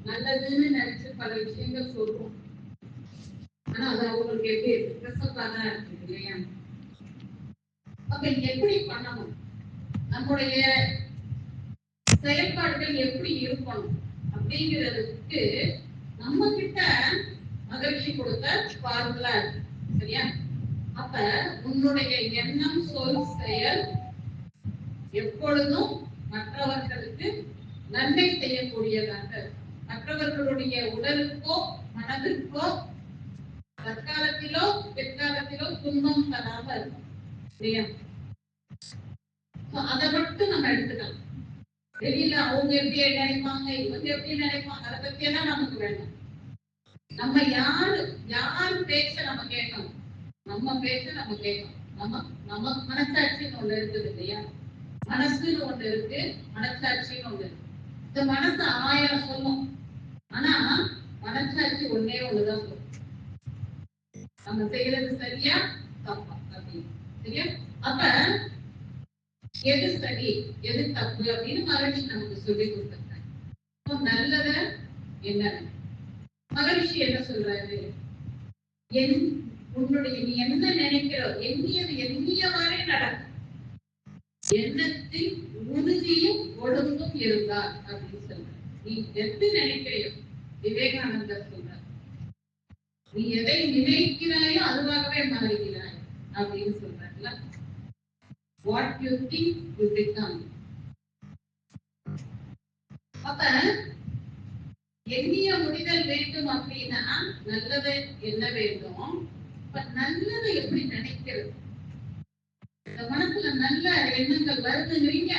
நல்லதுன்னு நினைச்சு பல விஷயங்கள் சொல்றோம். ஆனா அது அவங்களுக்கு எப்படி கசப்பாக இருக்கு இல்லையா? அப்ப எப்படி பண்ணணும், நம்முடைய செயல்பாடுகள் எப்படி இருக்கணும் அப்படிங்கிறதுக்கு நம்ம கிட்ட மகிழ்ச்சி கொடுத்த ஃபார்முலா இருக்கு. சரியா? அப்ப உன்னுடைய எண்ணம், சொல், செயல் எப்பொழுதும் மற்றவர்களுக்கு நன்மை செய்யக்கூடியதாக, மற்றவர்களுடைய உடலுக்கோ மனதிற்கோ தற்காலத்திலோ பிற்காலத்திலோ துன்பம் தராம இருக்கும். அதை மட்டும் நம்ம எடுத்துக்கலாம். வெளியில அவங்க எப்படி நினைப்பாங்க, இவங்க எப்படி நினைப்பாங்க, அதை பத்தி எல்லாம் நமக்கு வேணும். நம்ம யாரு பேச்ச நம்ம கேட்கணும், நம்ம பேச்ச நம்ம கேட்கணும். நம்ம மனசாட்சின்னு ஒண்ணு இருக்குது இல்லையா? மனசுன்னு ஒண்ணு இருக்கு, மனசாட்சின்னு ஒண்ணு இருக்கு. இந்த மனசு 1000 சொல்லும், ஆனா மனசாட்சி ஒன்னே ஒண்ணுதான் சொல்லும். நம்ம செய்யறது சரியா தப்பா அப்படின்னு. சரியா? அப்ப எது சரி எது தப்பு அப்படின்னு மகிழ்ச்சி நமக்கு சொல்லி கொடுத்திருக்காங்க. நல்லத என்ன மகிழ்ச்சி என்ன சொல்றாரு? உன்னுடைய நீ என்ன நினைக்கிறோ, எண்ணியவாறே நடக்கும், எண்ணத்தில் உறுதியும் ஒழுங்கும் இருந்தார் அப்படின்னு சொல்ற. நீ எது நினைக்கிறையோ, விவேகானந்தர் சொல்றார், நீ எதை நினைக்கிறாயோ அதுவாகவே மாறுகிறாய் அப்படின்னு சொல்றாருல. What you think you become. அப்ப எண்ணிய முடிதல் வேண்டும் அப்படின்னா நல்லதை என்ன வேண்டும்? நல்லதை எப்படி நினைக்கிறது? இந்த மனசுல நல்ல எண்ணங்கள் வருதுங்கிறீங்க,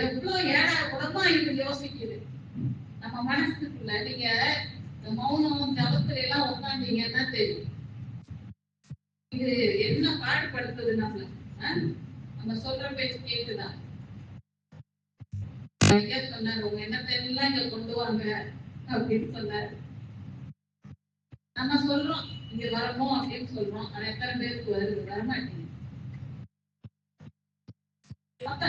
எவ்வளவு ஏழா குணமா இது யோசிக்குது நம்ம மனசுக்குள்ள. நீங்க மௌனம் ஜபத்துல எல்லாம் உட்காந்தீங்கன்னா தெரியும் இது என்ன பாடுபடுத்துது. நம்ம சொல்ற பேச்சு கேட்டுதான் சொன்னாரு, உங்க எண்ணத்தை எல்லாம் இங்க கொண்டு வாங்க அப்படின்னு சொன்னாரு. நம்ம சொல்றோம் இங்க வரணும் அப்படின்னு சொல்றோம், ஆனா எத்தனை பேருக்கு வருது? வரமாட்டேங்குது. அப்ப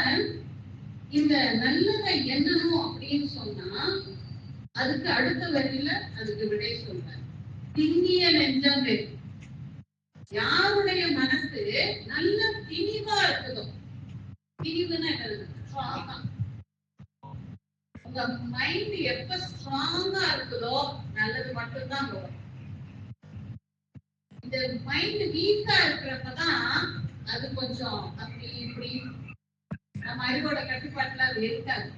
இந்த நல்லதை எண்ணணும் அப்படின்னு சொன்னா அதுக்கு அடுத்த வரியில அதுக்கு விடை சொல்றாரு, திண்ணிய நெஞ்சம் வேணும். யாருடைய மனசு நல்ல திணிவா இருக்குதோ, திணிவுன்னா என்னது? உங்க மைண்ட் எப்ப ஸ்ட்ராங்கா இருக்குதோ நல்லது மட்டும்தான் வரும். இந்த மைண்ட் வீக்கா இருக்கிறப்பதான் அது கொஞ்சம் அப்படி இப்படி நம்ம அறிவோட கட்டுப்பாட்டுல அது இருக்காது.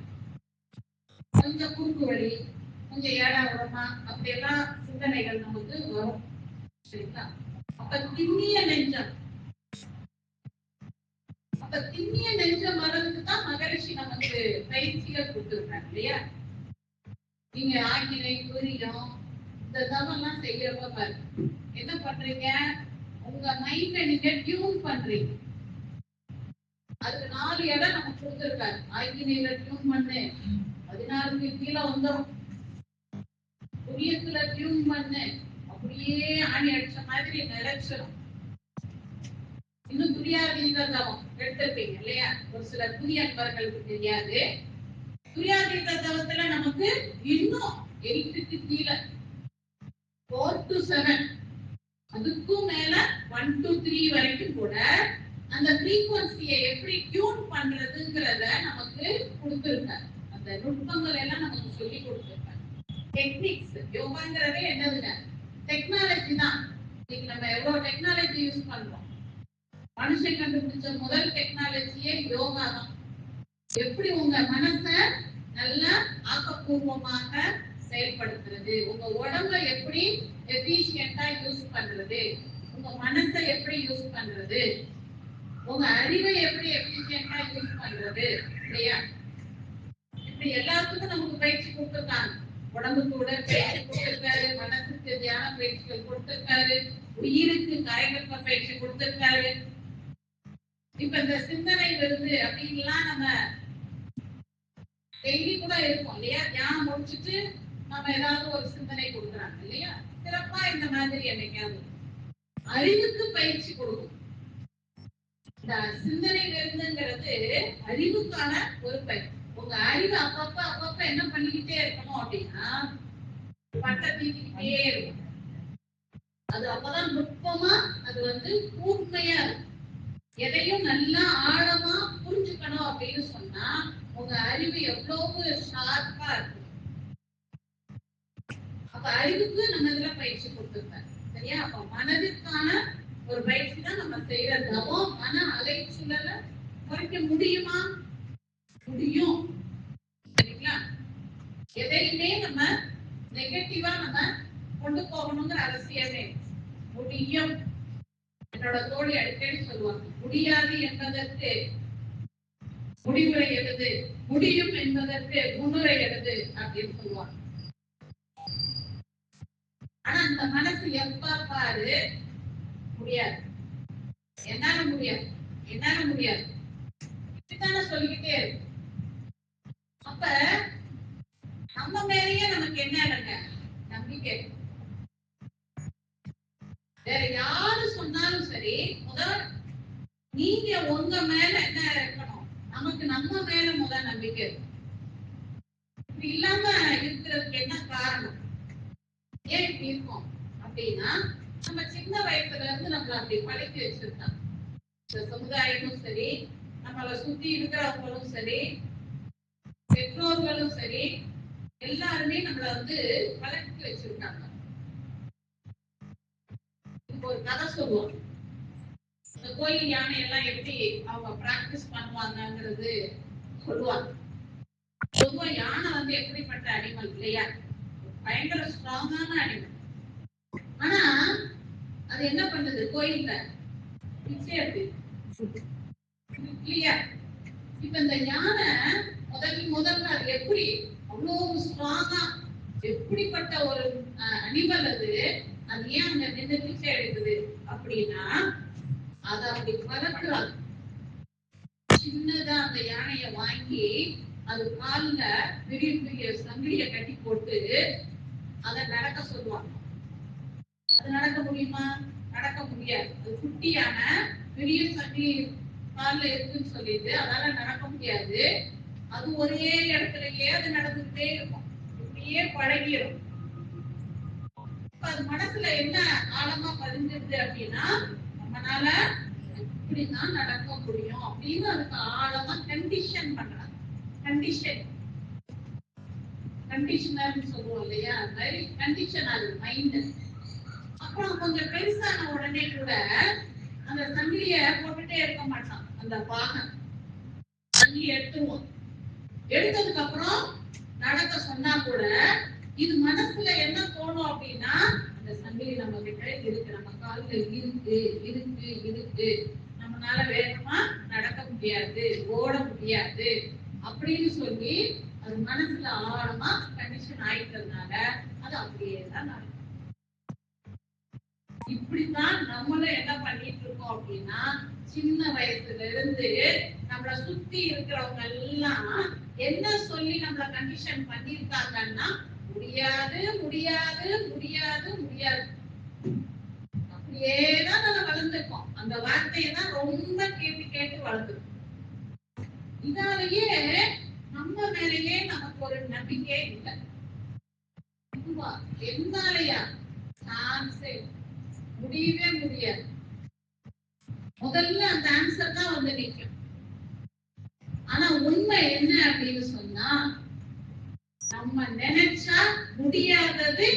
கொஞ்சம் குறுக்கு வழி, கொஞ்சம் ஏடாவிடமா அப்படியெல்லாம் சிந்தனைகள் நமக்கு வரும். சரிங்களா? அப்ப திண்ணிய நெஞ்சம், அப்ப திண்ணிய நெஞ்சம் வர்றதுக்கு தான் மகரிஷி நமக்கு பயிற்சிகள் கொடுத்துருக்காங்க இல்லையா? நீங்க ஆங்கிலை புரியும் இந்த தவெல்லாம் செய்யறப்ப பாருங்க என்ன பண்றீங்க, உங்க மைண்ட நீங்க டியூன் பண்றீங்க. அதுக்கு 4 இடம் நமக்கு கொடுத்துருக்காரு. ஆங்கிலையில டியூன் பண்ணு, 16க்கு கீழே வந்துடும். புரியத்துல டியூன் பண்ணு, அப்படியே ஆணி அடிச்ச மாதிரி நிலைச்சிடும். இன்னும் துரியாதீத தவம் எடுத்திருப்பீங்க இல்லையா? ஒரு சில புதிய அன்பர்களுக்கு தெரியாது. துரியாதீத தவத்துல நமக்கு இன்னும் 8க்கு கீழே 4 to 7, அதுக்கும் மேல 1 to 3 வரைக்கும் கூட அந்த ஃப்ரீக்வன்சியை எப்படி டியூன் பண்றதுங்கிறத நமக்கு கொடுத்திருக்காங்க. அந்த நுட்பங்கள் எல்லாம் நமக்கு சொல்லி கொடுத்திருக்காங்க. டெக்னிக்ஸ். யோகாங்கிறதே என்னதுங்க? டெக்னாலஜி தான். இன்னைக்கு நம்ம எவ்வளவு டெக்னாலஜி யூஸ் பண்றோம். மனுஷன் கண்டுபிடிச்ச முதல் டெக்னாலஜியே யோகா தான். எப்படி உங்க மனசை நல்லா ஆக்கப்பூர்வமாக செயல்படுத்துறது, உங்க உடம்ப எப்படி எஃபிஷியன்ட்டா யூஸ் பண்றது, உங்க மனசை எப்படி யூஸ் பண்றது, உங்க அறிவை எப்படி எஃபிஷியன்ட்டா யூஸ் பண்றது இல்லையா? இப்படி எல்லாத்துக்கும் நமக்கு பயிற்சி கொடுத்துருக்காங்க. உடம்புக்கு உடற்பயிற்சி கொடுத்திருக்காரு, மனசுக்கு தியான பயிற்சிகள் கொடுத்திருக்காரு, உயிருக்கு கரைகட்ட பயிற்சி கொடுத்திருக்காரு. இப்ப இந்த சிந்தனை வருது அப்படின்லாம் நம்ம டெய்லி கூட இருக்கும் இல்லையா? தியானம் முடிச்சுட்டு நம்ம ஏதாவது ஒரு சிந்தனை கொடுக்குறாங்க இல்லையா? சிறப்பா இந்த மாதிரி என்னைக்காவது அறிவுக்கு பயிற்சி கொடுக்கும். இந்த சிந்தனை வருதுங்கிறது அறிவுக்கான ஒரு பயிற்சி. உங்க அறிவு அப்பப்ப என்ன பண்ணிக்கிட்டே இருக்கணும் அப்படின்னா பட்டை தீட்டிக்கிட்டே இருக்கும். அது அப்பதான் நுட்பமா அது கூர்மையா இருக்கும். எதையும் நல்லா ஆழமா புரிஞ்சுக்கணும் அப்படின்னு சொன்னா உங்க அறிவு எவ்வளவு ஷார்ப்பா இருக்கும். அப்ப அறிவுக்கு நம்ம இதுல பயிற்சி கொடுத்துருக்காரு. சரியா? அப்ப மனதிற்கான ஒரு பயிற்சி தான் நம்ம செய்யற தவம். மன அலைச்சூழல குறைக்க முடியுமா? முடியும். சரிங்களா? எதையுமே நம்ம நெகட்டிவா நம்ம கொண்டு போகணுங்கிற அவசியமே முடியும். என்னோட தோழி அடிக்கடி சொல்லுவாங்க, முடியாது என்பதற்கு முடிவுரை எழுது, முடியும் என்பதற்கு முன்னுரை எழுது அப்படின்னு சொல்லுவாங்க. ஆனா அந்த மனசு எப்ப பாரு முடியாது, என்னால முடியாது, என்னால முடியாது இப்படித்தானே சொல்லிக்கிட்டே இருக்கு. அப்ப நம்ம மேலேயே நமக்கு என்ன இல்லைங்க, நம்பிக்கை. வேற யாரு சொன்னாலும் சரி, முதல் நீங்க உங்க மேல என்ன இருக்கணும், நமக்கு நம்ம மேல முதல் நம்பிக்கை இருக்கும். இப்படி இல்லாம இருக்கிறதுக்கு என்ன காரணம், ஏன் இப்படி இருக்கும் அப்படின்னா, நம்ம சின்ன வயசுல இருந்து நம்மள அப்படி பழக்கி வச்சிருக்காங்க. இந்த சமுதாயமும் சரி, நம்மளை சுத்தி இருக்கிறவங்களும் சரி, பெற்றோர்களும் சரி, எல்லாருமே நம்மள பழக்கி வச்சிருக்காங்க. இப்போ ஒரு கதை சொல்லுவோம். இந்த கோயில் யானை எல்லாம் எப்படி அவங்க பிராக்டிஸ் பண்ணுவாங்கிறது சொல்லுவாங்க. பொதுவா யானை எப்படிப்பட்ட அனிமல் இல்லையா, பயங்கர ஸ்ட்ராங்கான அனிமல். ஆனா அது என்ன பண்ணுது, கோயில்ல பிச்சை எடுத்து இல்லையா? இப்ப இந்த யானை முதல்ல அது எப்படி அவ்வளவு ஸ்ட்ராங்கா, எப்படிப்பட்ட ஒரு அனிமல் அது ஏன் அங்க நின்று பிச்சை எடுக்குது அப்படின்னா, அதை அப்படி வளர்க்குறாங்க. சின்னதா அந்த யானைய வாங்கி அது கால்ல பெரிய பெரிய சங்கிலிய கட்டி போட்டு அதை நடக்க சொல்லுவாங்க. அது நடக்க முடியுமா? நடக்க முடியாது. அது குட்டியான பெரிய சங்கிலி கால்ல இருக்குன்னு சொல்லிட்டு அதால நடக்க முடியாது. அது ஒரே இடத்துலயே அது நடந்துகிட்டே இருக்கும். இப்படியே பழகிடும். அது மனசுல என்ன ஆழமா பதிஞ்சிருது அப்படின்னா, நம்மளால இப்படிதான் நடக்க முடியும் அப்படின்னு அதுக்கு ஆழமா கண்டிஷன் பண்றாங்க. கண்டிஷனர் சொல்லுவோம் இல்லையா, வெரி கண்டிஷன் ஆகுது மைண்ட். அப்புறம் கொஞ்சம் பெருசான உடனே கூட அந்த சங்கிலிய போட்டுட்டே இருக்க மாட்டான். அந்த பாகன் சங்கிலி எடுத்துருவோம். எடுத்ததுக்கு அப்புறம் நடக்க சொன்னா கூட இது மனசுல என்ன தோணும் அப்படின்னா, அந்த சங்கிலி நம்ம கிட்ட இருக்கு, நம்ம கால்ல இருக்கு இருக்கு இருக்கு, நம்மளால வேகமா நடக்க முடியாது, ஓட முடியாது அப்படின்னு சொல்லி அது மனசுல ஆழமா கண்டிஷன் ஆயிட்டதுனால அது அப்படியே தான் நடக்கும். இப்படித்தான் நம்மளும் என்ன பண்ணிட்டு இருக்கோம் அப்படின்னா, சின்ன வயசுல இருந்து நம்மளை சுத்தி இருக்கிறவங்க எல்லாம் என்ன சொல்லி நம்மள கண்டிஷன் பண்ணிருக்காங்கன்னா, முடியாது முடியாது முடியாது முடியாது, அப்படியேதான் நம்ம வளர்ந்துருக்கோம். அந்த வார்த்தையை தான் ரொம்ப கேட்டு கேட்டு வளர்ந்துருக்கோம். இதாலேயே நம்ம மேலேயே நமக்கு ஒரு நம்பிக்கை இல்லை. என்னாலயா? சான்ஸே முடியவே முடியாது. முதல்ல அந்த ஆன்சர் தான் நிற்கும். ஆனா உண்மை என்ன அப்படின்னு சொன்னா, நம்ம நினைச்சா முடியாதது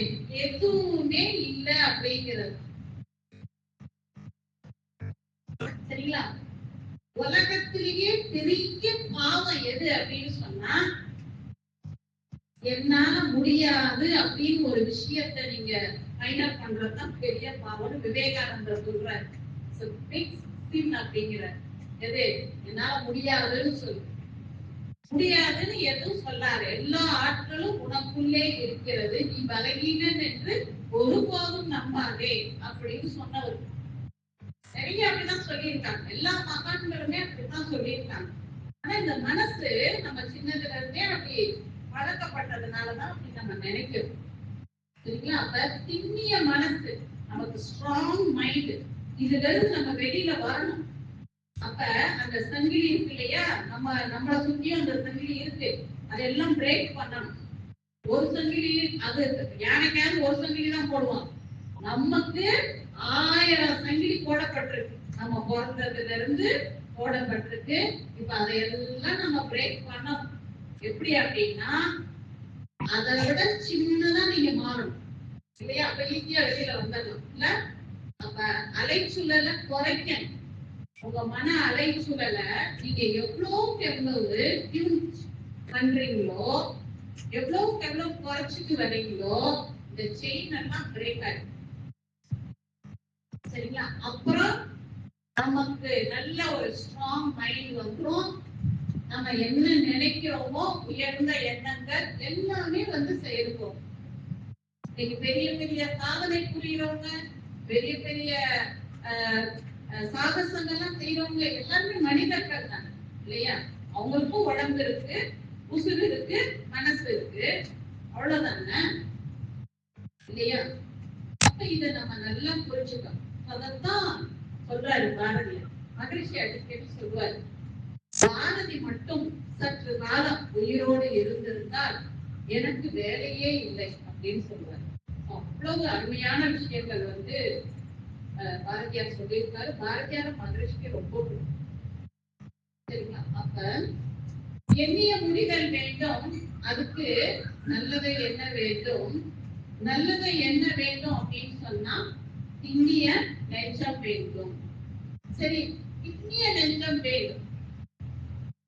எதுவுமே இல்லை அப்படிங்கிறது. சரிங்களா? உலகத்திலேயே பெரிய பாவம் எது அப்படின்னு சொன்னா, என்னால முடியாது அப்படின்னு ஒரு விஷயத்தை நீங்க ஃபைனல் பண்றதுதான் பெரிய பாவம். விவேகானந்தர் சொல்றாரு, அப்படிங்கிறார். எது என்னால முடியாதுன்னு சொல்லு, முடியாதுன்னு எதுவும் சொல்லாரு. எல்லா ஆட்களும் உனக்குள்ளே இருக்கிறது, நீ பலகீனன் என்று ஒருபோதும் நம்பாதே அப்படின்னு சொன்னவர். நிறைய அப்படிதான் சொல்லியிருக்காங்க. எல்லா மகான்களுமே அப்படித்தான் சொல்லியிருக்காங்க. ஆனா இந்த மனசு நம்ம சின்னதுல இருந்தே அப்படி பழக்கப்பட்டதுனாலதான் அப்படி நம்ம நினைக்கிறோம். சரிங்களா? அப்ப திண்ணிய மனசு, நமக்கு ஸ்ட்ராங் மைண்ட், இதுல இருந்து நம்ம வெளியில வரணும். அப்ப அந்த சங்கிலி இருக்கு இல்லையா, நம்மளை சுத்தியும் அந்த சங்கிலி இருக்கு. அதெல்லாம் பிரேக் பண்ணணும். ஒரு சங்கிலி அது யானைக்காவது ஒரு சங்கிலி தான் போடுவான், நமக்கு 1000 சங்கிலி போடப்பட்டிருக்கு. நம்ம பிறந்ததுல இருந்து போடப்பட்டிருக்கு. இப்ப அதையெல்லாம் நம்ம பிரேக் பண்ணணும். எப்படி அப்படின்னா அதை விட சின்னதா நீங்க மாறணும் இல்லையா? அப்ப ஈஸியா வெளியில வந்துடலாம் இல்ல? அப்ப அலைச்சூழலை குறைக்கணும். உங்க மன அலைச்சூழலை நீங்க எவ்வளவுக்கு எவ்வளவு டியூன் பண்றீங்களோ, எவ்வளவுக்கு எவ்வளவு குறைச்சிட்டு வரீங்களோ, இந்த செயின் எல்லாம் பிரேக் ஆகும். சரிங்களா? அப்புறம் நமக்கு நல்ல ஒரு ஸ்ட்ராங் மைண்ட் வந்துடும். நம்ம என்ன நினைக்கிறோமோ உயர்ந்த எண்ணங்கள் எல்லாமே வந்து செயல்படும். நீங்க பெரிய பெரிய சாதனை புரியறவங்க, பெரிய பெரிய சாகசங்கள்லாம் செய்யறவங்க எல்லாருமே மனிதர்கள் தான் இல்லையா? அவங்களுக்கும் உடம்பு இருக்கு, உசுறு இருக்கு, மனசு இருக்கு, அவ்வளவுதானே இல்லையா? அப்ப இதை நம்ம நல்லா புரிஞ்சுக்கணும். அதத்தான் சொல்றாரு பாரதியார். மகிழ்ச்சி அடிக்கடி சொல்வாரு, பாரதி மட்டும் சற்று காலம் உயிரோடு இருந்திருந்தால் எனக்கு வேலையே இல்லை அப்படின்னு சொல்லுவாரு. அவ்வளவு அருமையான விஷயங்கள் வந்து பாரதியார் சொல்லியிருக்காரு. பாரதியார் மகிழ்ச்சிக்கு ரொம்ப பிடிக்கும். சரிங்களா? அப்ப எண்ணிய முடிதல் வேண்டும், அதுக்கு நல்லதை என்ன வேண்டும். நல்லதை என்ன வேண்டும் அப்படின்னு சொன்னா திண்ணிய நெஞ்சம் வேண்டும். சரி, திண்ணிய நெஞ்சம் வேண்டும்,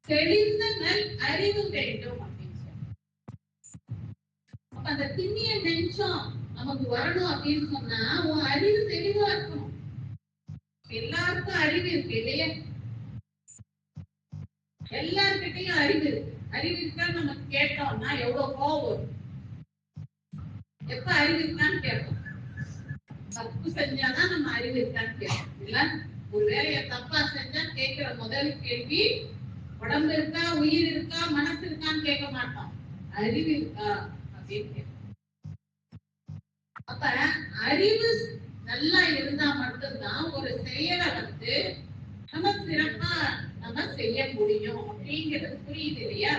தெளிந்த நல் அறிவு வேண்டும் அப்படின்னு சொன்னா, அப்ப அந்த திண்ணிய நெஞ்சம் நமக்கு வரணும் அப்படின்னு சொன்னா உன் அறிவு தெளிவா இருக்கணும். எல்லாருக்கும் அறிவு இருக்கு இல்லையா? எல்லார்கிட்டையும் அறிவு இருக்கு. அறிவு இருக்கான்னு நம்ம கேட்டோம்னா எவ்வளவு கோவம் வரும். எப்ப அறிவு இருக்கான்னு கேட்போம். தப்பு செஞ்சாதான் நம்ம அறிவு இருக்கான்னு கேட்போம் இல்ல? ஒரு வேலையை தப்பா செஞ்சா கேட்கிற முதல் கேள்வி உடம்பு இருக்கா, உயிர் இருக்கா, மனசு இருக்கான்னு கேட்க மாட்டோம், அறிவு இருக்கா அப்படின்னு கேட்போம். அப்ப அறிவு நல்லா இருந்தா மட்டும்தான் ஒரு செயலை வந்து நம்ம சிறப்பா நம்ம செய்ய முடியும் அப்படிங்கிறது புரியுது இல்லையா?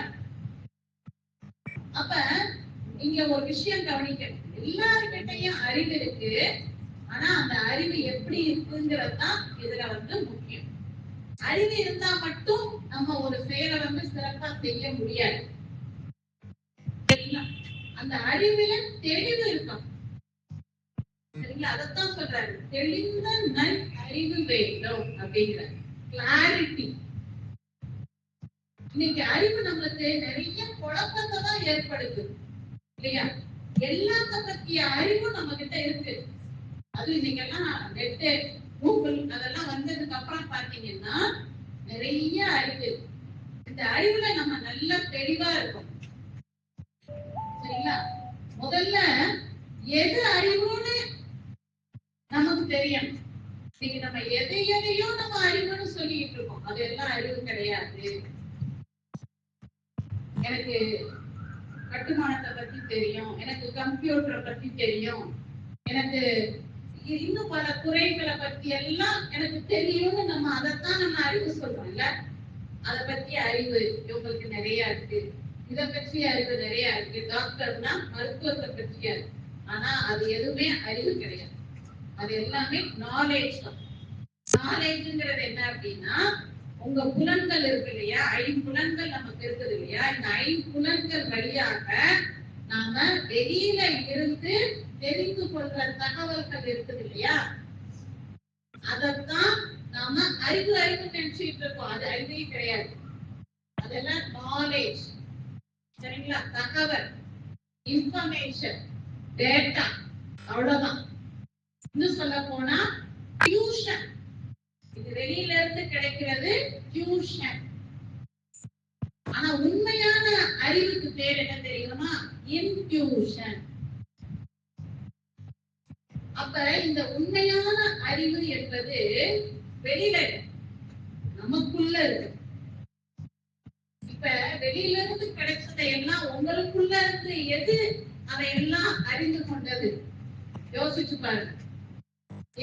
அப்ப இங்க ஒரு விஷயம் கவனிக்கணும். எல்லாருக்கிட்டையும் அறிவு இருக்கு, ஆனா அந்த அறிவு எப்படி இருக்குங்கிறதுதான் இதுல வந்து முக்கியம். அறிவு இருந்தா மட்டும் நம்ம ஒரு செயலை வந்து சிறப்பா செய்ய முடியாது. அந்த அறிவுல தெளிவு இருக்கும். சரிங்களா? அதத்தான் சொல்றாரு, தெளிந்த நல் அறிவு வேண்டும் அப்படிங்கிறார். கிளாரிட்டி. இன்னைக்கு அறிவு நம்மளுக்கு நிறைய குழப்பத்தை தான் ஏற்படுது இல்லையா? எல்லாத்த பத்திய அறிவு நம்ம கிட்ட இருக்கு. அது இன்னைக்கு எல்லாம் நெட்டு, கூகுள் அதெல்லாம் வந்ததுக்கு அப்புறம் பாத்தீங்கன்னா நிறைய அறிவு. இந்த அறிவுல நம்ம நல்ல தெளிவா இருக்கும். சரிங்களா? முதல்ல எது அறிவுன்னு நமக்கு தெரியும். இன்னைக்கு நம்ம எதையோ நம்ம அறிவுன்னு சொல்லிட்டு இருக்கோம். அதெல்லாம் அறிவு கிடையாது. எனக்கு கட்டுமானத்தை பத்தி தெரியும், எனக்கு கம்ப்யூட்டரை பத்தி தெரியும், எனக்கு இன்னும் பல துறைகளை பத்தி எல்லாம் எனக்கு தெரியும்னு நம்ம அதைத்தான் நம்ம அறிவு சொல்றோம்ல. அதை பத்தி அறிவு இவங்களுக்கு நிறைய இருக்கு, இதை பற்றி அறிவு நிறைய இருக்கு. டாக்டர்னா மருத்துவத்தை பற்றிய, ஆனா அது எதுவுமே அறிவு கிடையாது. அது எல்லாமே நாலேஜ் தான். நாலேஜ்ங்கிறது என்ன அப்படின்னா உங்க புலன்கள் இருக்கு இல்லையா, ஐம்புலன்கள் நமக்கு இருக்குது இல்லையா, இந்த ஐம்புலன்கள் வழியாக நாம வெளியில இருந்து தெரிந்து கொள்ற தகவல்கள் இருக்குது இல்லையா, அதத்தான் நாம அறிவு அறிவு நினைச்சிட்டு இருக்கோம். அது அறிவே கிடையாது. அதெல்லாம் நாலேஜ். சரிங்களா? தகவல், இன்ஃபர்மேஷன், டேட்டா, அவ்வளவுதான். இன்னும் சொல்ல போனா டியூஷன். இது வெளியில இருந்து கிடைக்கிறது டியூஷன். ஆனா உண்மையான அறிவுக்கு பேர் என்ன தெரியுமா? இன்ட்யூஷன். அப்ப இந்த உண்மையான அறிவு என்பது வெளியில நமக்குள்ள இருக்கு. இப்ப வெளியில இருந்து கிடைச்சதை எல்லாம் உங்களுக்குள்ள இருந்து எது அதையெல்லாம் அறிந்து கொண்டது? யோசிச்சு பாருங்க.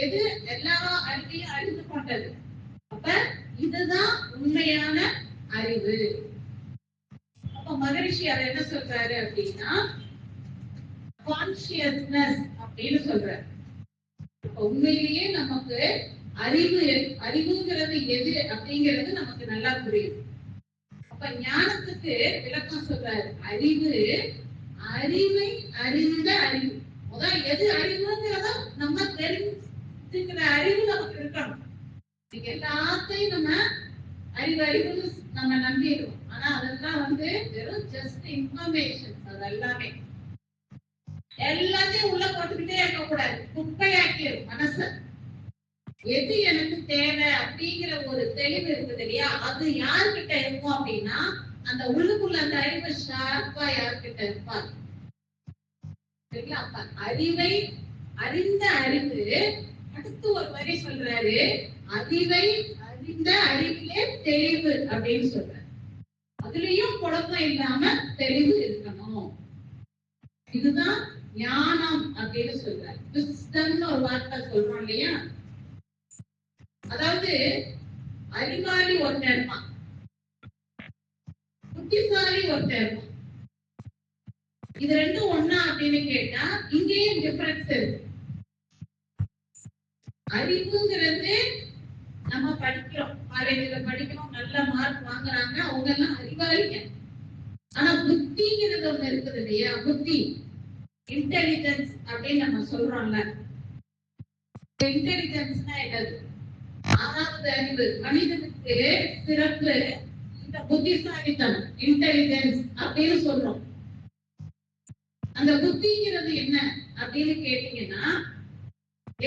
எது எல்லா அறிவையும் அறிந்து கொண்டது? அப்ப இதுதான் உண்மையான அறிவு. அப்ப அப்ப மகரிஷி அதை என்ன சொல்றாரு அப்படின்னா கான்சியஸ்னஸ் அப்படின்னு சொல்றாரு. உண்மையிலேயே நமக்கு அறிவுங்கிறது எது அப்படிங்கிறது நமக்கு நல்லா புரியுது. அப்ப ஞானத்துக்கு விளக்கம் சொல்றாரு. அறிவை அறிந்த அறிவு. முதல் எது அறிவுங்கிறத நம்ம தெரிஞ்சுக்கிற அறிவு நமக்கு இருக்கணும். எல்லாத்தையும் நம்ம அறிவு நம்ம நம்பிடுவோம். ஆனா அதெல்லாம் வெறும் ஜஸ்ட் இன்ஃபர்மேஷன். அது எல்லாத்தையும் உள்ள போட்டுக்கிட்டே இருக்க கூடாது. குப்பையாக்கிடும் மனச. எது எனக்கு தேவை அப்படிங்கிற ஒரு தெளிவு இருக்குது இல்லையா, அது யாருக்கிட்ட இருக்கும் அப்படின்னா அந்த உள்ளுக்குள்ள அந்த அறிவு ஷார்ப்பா யாருக்கிட்ட இருப்பாங்க. அறிவை அறிந்த அறிவு. அடுத்து ஒரு வரி சொல்றாரு, அறிவை அறிந்த அறிவிலே தெளிவு அப்படின்னு சொல்றாரு. அதுலயும் குழப்பம் இல்லாம தெளிவு இருக்கணும். இதுதான் ஞானம் அப்படின்னு சொல்றாரு. விஸ்டம்னு ஒரு வார்த்தை சொல்றோம் இல்லையா, அதாவது அறிவாளி ஒருத்தர் இருப்பான், புத்திசாலி ஒருத்தர் இருப்பான். இது ரெண்டும் ஒண்ணா அப்படின்னு கேட்டா இங்கேயும் டிஃபரன்ஸ் இருக்கு. அறிவுங்கிறது நம்ம படிக்கிறோம், காலேஜ்ல படிக்கிறோம், நல்ல மார்க் வாங்குறாங்க, அவங்க எல்லாம் அறிவாளிங்க. ஆனா புத்திங்கிறது ஒண்ணு இருக்குது இல்லையா, புத்தி இன்டெலிஜென்ஸ் அப்படின்னு நம்ம சொல்றோம்ல. இன்டெலிஜென்ஸ்னா என்னது? ஆறாவது அறிவு. மனிதனுக்கு சிறப்பு இந்த புத்திசாலித்தனம், இன்டெலிஜென்ஸ் அப்படின்னு சொல்றோம். அந்த புத்திங்கிறது என்ன அப்படின்னு கேட்டீங்கன்னா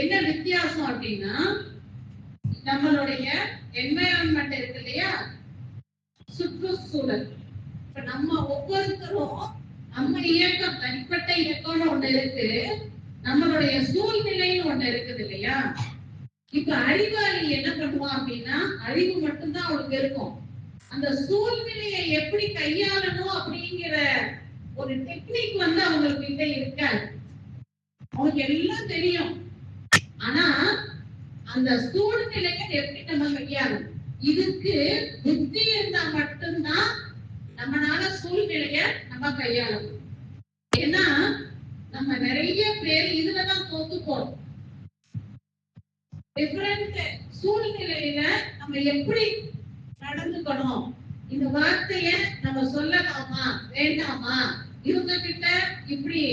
என்ன வித்தியாசம் அப்படின்னா, நம்மளுடைய என்வைரன்மெண்ட் இருக்கு இல்லையா, சுற்றுச்சூழல். இப்ப நம்ம ஒவ்வொருத்தரும் நம்ம இயக்கம், தனிப்பட்ட இயக்கம்னு ஒண்ணு இருக்கு, நம்மளுடைய சூழ்நிலைன்னு ஒண்ணு இருக்குது இல்லையா. இப்ப அறிவாளி என்ன பண்ணுவான் அப்படின்னா, அறிவு மட்டும்தான் அவனுக்கு இருக்கும். அந்த சூழ்நிலையை எப்படி கையாளணும் அப்படிங்கிற ஒரு டெக்னிக் அவங்களுக்கு கிட்ட இருக்காது. அவனுக்கு எல்லாம் தெரியும், ஆனா அந்த சூழ்நிலையை எப்படி நம்ம கையாளணும், இதுக்கு புத்தி இருந்தா மட்டும்தான் நம்மளால சூழ்நிலைய நம்ம கையாளணும். ஏன்னா நம்ம நிறைய பேர் இதுலதான் தோத்து போறோம். டிஃபரண்ட் சூழ்நிலையில நம்ம எப்படி நடந்துக்கணும், இந்த வார்த்தைய நம்ம சொல்லலாமா வேண்டாமா, இவங்க கிட்ட இப்படி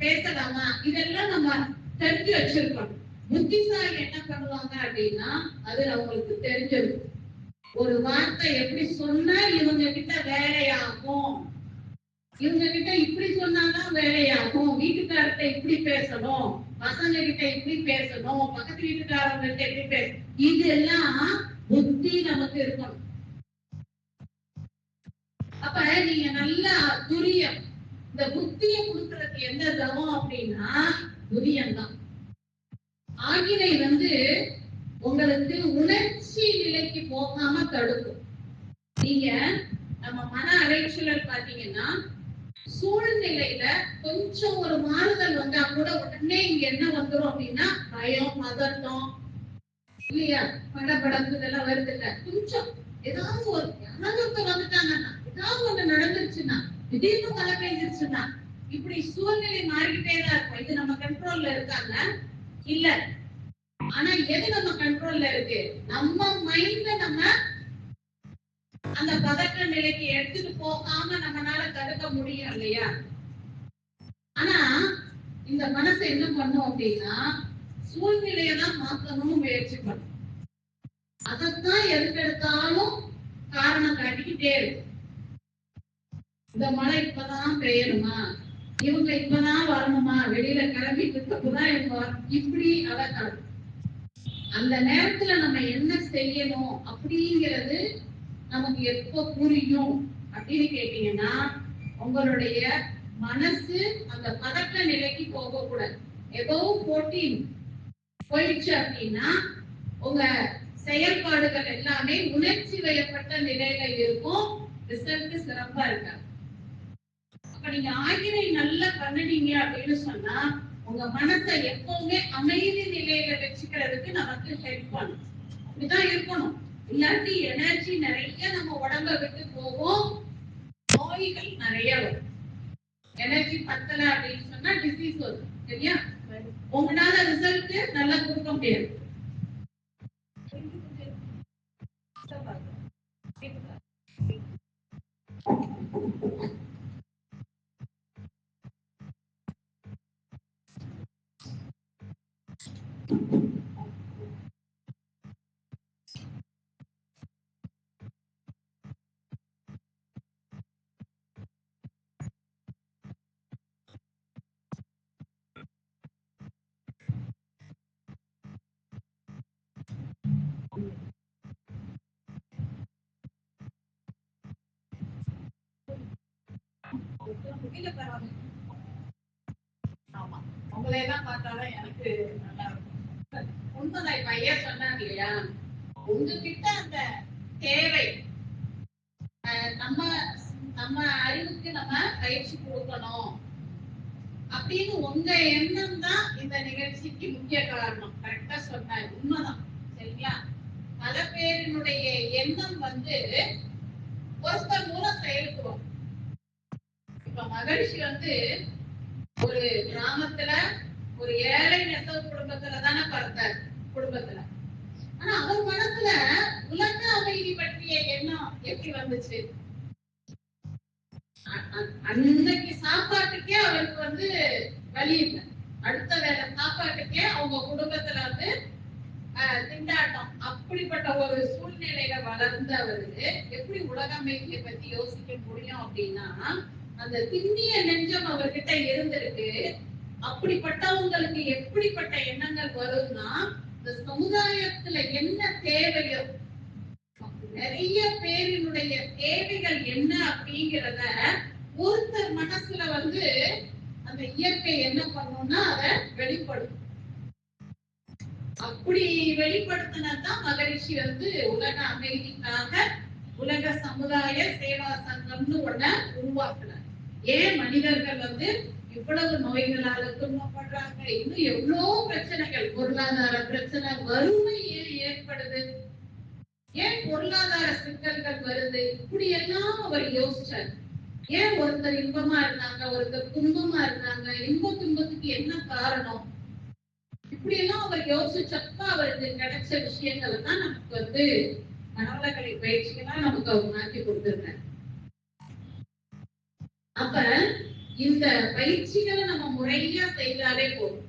பேசலாமா, இதெல்லாம் நம்ம தெரிஞ்சு வச்சிருக்கணும். புத்திசாலி என்ன பண்ணுவாங்க அப்படின்னா அது அவங்களுக்கு தெரிஞ்சிருக்கும். ஒரு வார்த்தை எப்படி சொன்னா இவங்க கிட்ட வேலையாகும், இவங்க கிட்ட இப்படி சொன்னாதான் வேலையாகும், வீட்டுக்காரர்கிட்ட இப்படி பேசணும், பசங்க கிட்ட இப்படி பேசணும், பக்கத்து வீட்டுக்காரங்க கிட்ட எப்படி பேசணும், இதெல்லாம் புத்தி நமக்கு இருக்கணும். அப்ப நீங்க நல்லா துரியம், இந்த புத்தியை கொடுக்கறதுக்கு எந்த தவம் அப்படின்னா துரியம் தான். ஆகினை உங்களுக்கு உணர்ச்சி நிலைக்கு போகாம தடுக்கும். நீங்க நம்ம மன அலைச்சல் பாத்தீங்கன்னா சூழ்நிலையில கொஞ்சம் ஒரு மாறுதல் வந்தா கூட உடனே இங்க என்ன வந்துரும் அப்படின்னா பயம், பதட்டம் இல்லையா, படபடப்பு இதெல்லாம் வருது இல்ல. கொஞ்சம் ஏதாவது ஒரு யாராவது வந்துட்டாங்கன்னா, ஏதாவது ஒண்ணு நடந்துருச்சுன்னா, திடீர்னு மழை பெஞ்சிருச்சுன்னா, இப்படி சூழ்நிலை மாறிக்கிட்டே தான் இருக்கும். இது நம்ம கண்ட்ரோல்ல இருக்காங்க இல்ல. ஆனா எது நம்ம கண்ட்ரோல்ல இருக்கு, நம்ம மைண்ட நம்ம அந்த பதற்ற நிலைக்கு எடுத்துட்டு போகாம நம்மளால தடுக்க முடியும் இல்லையா. ஆனா இந்த மனசை என்ன பண்ணும் அப்படின்னா சூழ்நிலையெல்லாம் மாற்றணும்னு முயற்சி பண்ணும். அதத்தான் எதுக்கெடுத்தாலும் காரணம் காட்டிக்கிட்டே இருக்கு. இந்த மழை இப்பதான் பெய்யணுமா, இவங்க இப்பதான் வரணுமா, வெளியில கிளம்பிட்டு இருக்கப்பதான் இவங்க இப்படி அதான். அந்த நேரத்துல நம்ம என்ன செய்யணும் அப்படிங்கிறது நமக்கு எப்ப புரியும் அப்படின்னு கேட்டீங்கன்னா, உங்களுடைய மனசு அந்த பதட்ட நிலைக்கு போக கூடாது. ஏதோ போட்டி போயிடுச்சு அப்படின்னா உங்க செயல்பாடுகள் எல்லாமே உணர்ச்சி வயப்பட்ட நிலையில இருக்கும், ரிசல்ட் சிறப்பா இருக்காது. அப்ப நீங்க ஆகினை நல்லா பண்ணுனீங்க அப்படின்னு சொன்னா உங்க மனசை எப்பவுமே அமைதி நிலையில வச்சுக்கிறதுக்கு நமக்கு ஹெல்ப் பண்ணும். அப்படிதான் இருக்கணும். இல்லாட்டி எனர்ஜி நிறைய நம்ம உடம்ப விட்டு போகும், நோய் நோய்கள் நிறைய வரும். எனர்ஜி பத்தல அப்படின்னு சொன்னா டிசீஸ் வரும். சரியா? உங்களால ரிசல்ட் நல்லா கொடுக்க முடியாது. ஆமா, உங்களை எல்லாம் பார்த்தாதான் எனக்கு நல்லா இருக்கும். உண்மைதான் பையன் சொன்னாங்க இல்லையா, உங்ககிட்ட அந்த தேவை நம்ம நம்ம அறிவுக்கு நம்ம பயிற்சி கொடுக்கணும் அப்படின்னு உங்க எண்ணம் தான் இந்த நிகழ்ச்சிக்கு முக்கிய காரணம். கரெக்டா சொன்னாரு, உண்மைதான். சரிங்களா? பல பேரினுடைய எண்ணம் ஒருத்தர் மூலம் செயல்படும். இப்ப மகிழ்ச்சி ஒரு கிராமத்துல ஒரு ஏழை நெசவு குடும்பத்துல தானே பிறந்தார். குடும்பத்துல ஆனா அவர் மனசுல உலக அமைதி பற்றிய எண்ணம் எப்படி வந்துச்சு? அன்னைக்கு சாப்பாட்டுக்கே அவருக்கு வழி இல்லை. அடுத்த வேலை சாப்பாட்டுக்கே அவங்க குடும்பத்துல திண்டாட்டம். அப்படிப்பட்ட ஒரு சூழ்நிலையில வளர்ந்து அவருக்கு எப்படி உலக அமைதியை பத்தி யோசிக்க முடியும் அப்படின்னா, அந்த திண்ணிய நெஞ்சம் அவர்கிட்ட இருந்திருக்கு. அப்படிப்பட்டவங்களுக்கு எப்படிப்பட்ட எண்ணங்கள் வரும்னா, இந்த சமுதாயத்துல என்ன தேவையோ, நிறைய பேரினுடைய தேவைகள் என்ன அப்படிங்கிறத ஒருத்தர் மனசுல அந்த இயற்கை என்ன பண்ணும்னா அதை வெளிப்படும். அப்படி வெளிப்படுத்தினதான் மகரிஷி உலக அமைதிக்காக உலக சமுதாய சேவா சங்கம்னு ஒண்ண உருவாக்குனார். ஏன் மனிதர்கள் இவ்வளவு நோய்களால துன்பப்படுறாங்க, இன்னும் எவ்வளவு பிரச்சனைகள், பொருளாதார பிரச்சனை, வறுமை ஏன் ஏற்படுது, ஏன் பொருளாதார சிக்கல்கள் வருது, இப்படி எல்லாம் அவர் யோசிச்சார். ஏன் ஒருத்தர் இன்பமா இருந்தாங்க, ஒருத்தர் துன்பமா இருந்தாங்க, இன்ப துன்பத்துக்கு என்ன காரணம், இப்படி எல்லாம் அவர் யோசிச்சப்ப அவருக்கு கிடைச்ச விஷயங்கள் தான் நமக்கு மனவளக்கலை பயிற்சிகள்லாம் நமக்கு அவர் மாற்றி கொடுத்திருக்காரு. அப்ப இந்த பயிற்சிகளை நம்ம முறையா செய்தாலே போதும்.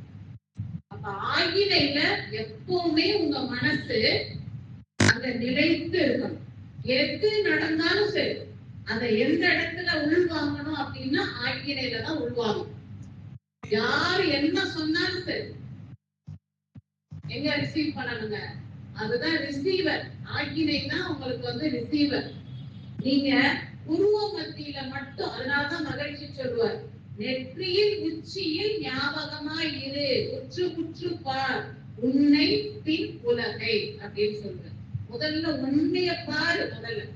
அப்ப ஆகிலையில எப்பவுமே உங்க மனசு அங்க நிலைத்து இருக்கணும். எது நடந்தாலும் சரி, அதை எந்த இடத்துல உள்வாங்கணும் அப்படின்னா ஆகிலையில தான் உள்வாங்கணும். யாரு என்ன சொன்னாலும் சரி, எங்க ரிசீவ் பண்ணணுங்க, அதுதான் ரிசீவர். ஆகினை தான் உங்களுக்கு ரிசீவர். நீங்க உருவ மத்தியில மட்டும், அதனாலதான் மகிழ்ச்சி சொல்லுவார், நெற்றியில் உச்சியில் ஞாபகமாய் இரு, உற்று உற்று பார் உன்னை பின் உலகை அப்படின்னு சொல்றார். முதல்ல உன்னைய பாரு. முதல்ல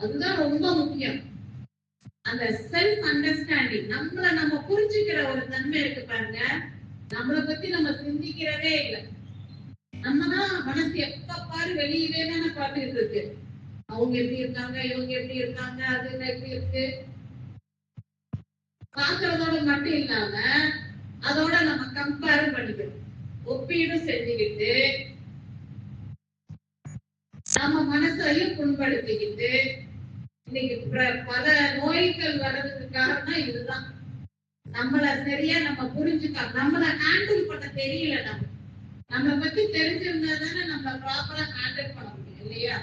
அதுதான் ரொம்ப முக்கியம். அந்த செல்ஃப் அண்டர்ஸ்டாண்டிங், நம்மள நம்ம புரிஞ்சுக்கிற ஒரு தன்மை இருக்கு பாருங்க. நம்மளை பத்தி நம்ம சிந்திக்கிறதே இல்லை. நம்மதான் மனசு எப்ப பாரு வெளியவே தானே பார்த்துட்டு இருக்கு. அவங்க எப்படி இருக்காங்க, இவங்க எப்படி இருக்காங்க, அது எப்படி இருக்கு, பாக்குறதோட மட்டும் இல்லாம அதோட நம்ம கம்பேர் பண்ணிக்கணும், ஒப்பீடு செஞ்சுக்கிட்டு நம்ம மனசையும் புண்படுத்திக்கிட்டு இன்னைக்கு பல நோய்கள் வர்றதுக்கு காரணம் இதுதான். நம்மள சரியா நம்ம புரிஞ்சுக்க, நம்மள ஹேண்டில் பண்ண தெரியல. நம்ம பத்தி தெரிஞ்சிருந்தா தானே நம்ம ப்ராப்பரா ஹேண்டில் பண்ண முடியும் இல்லையா?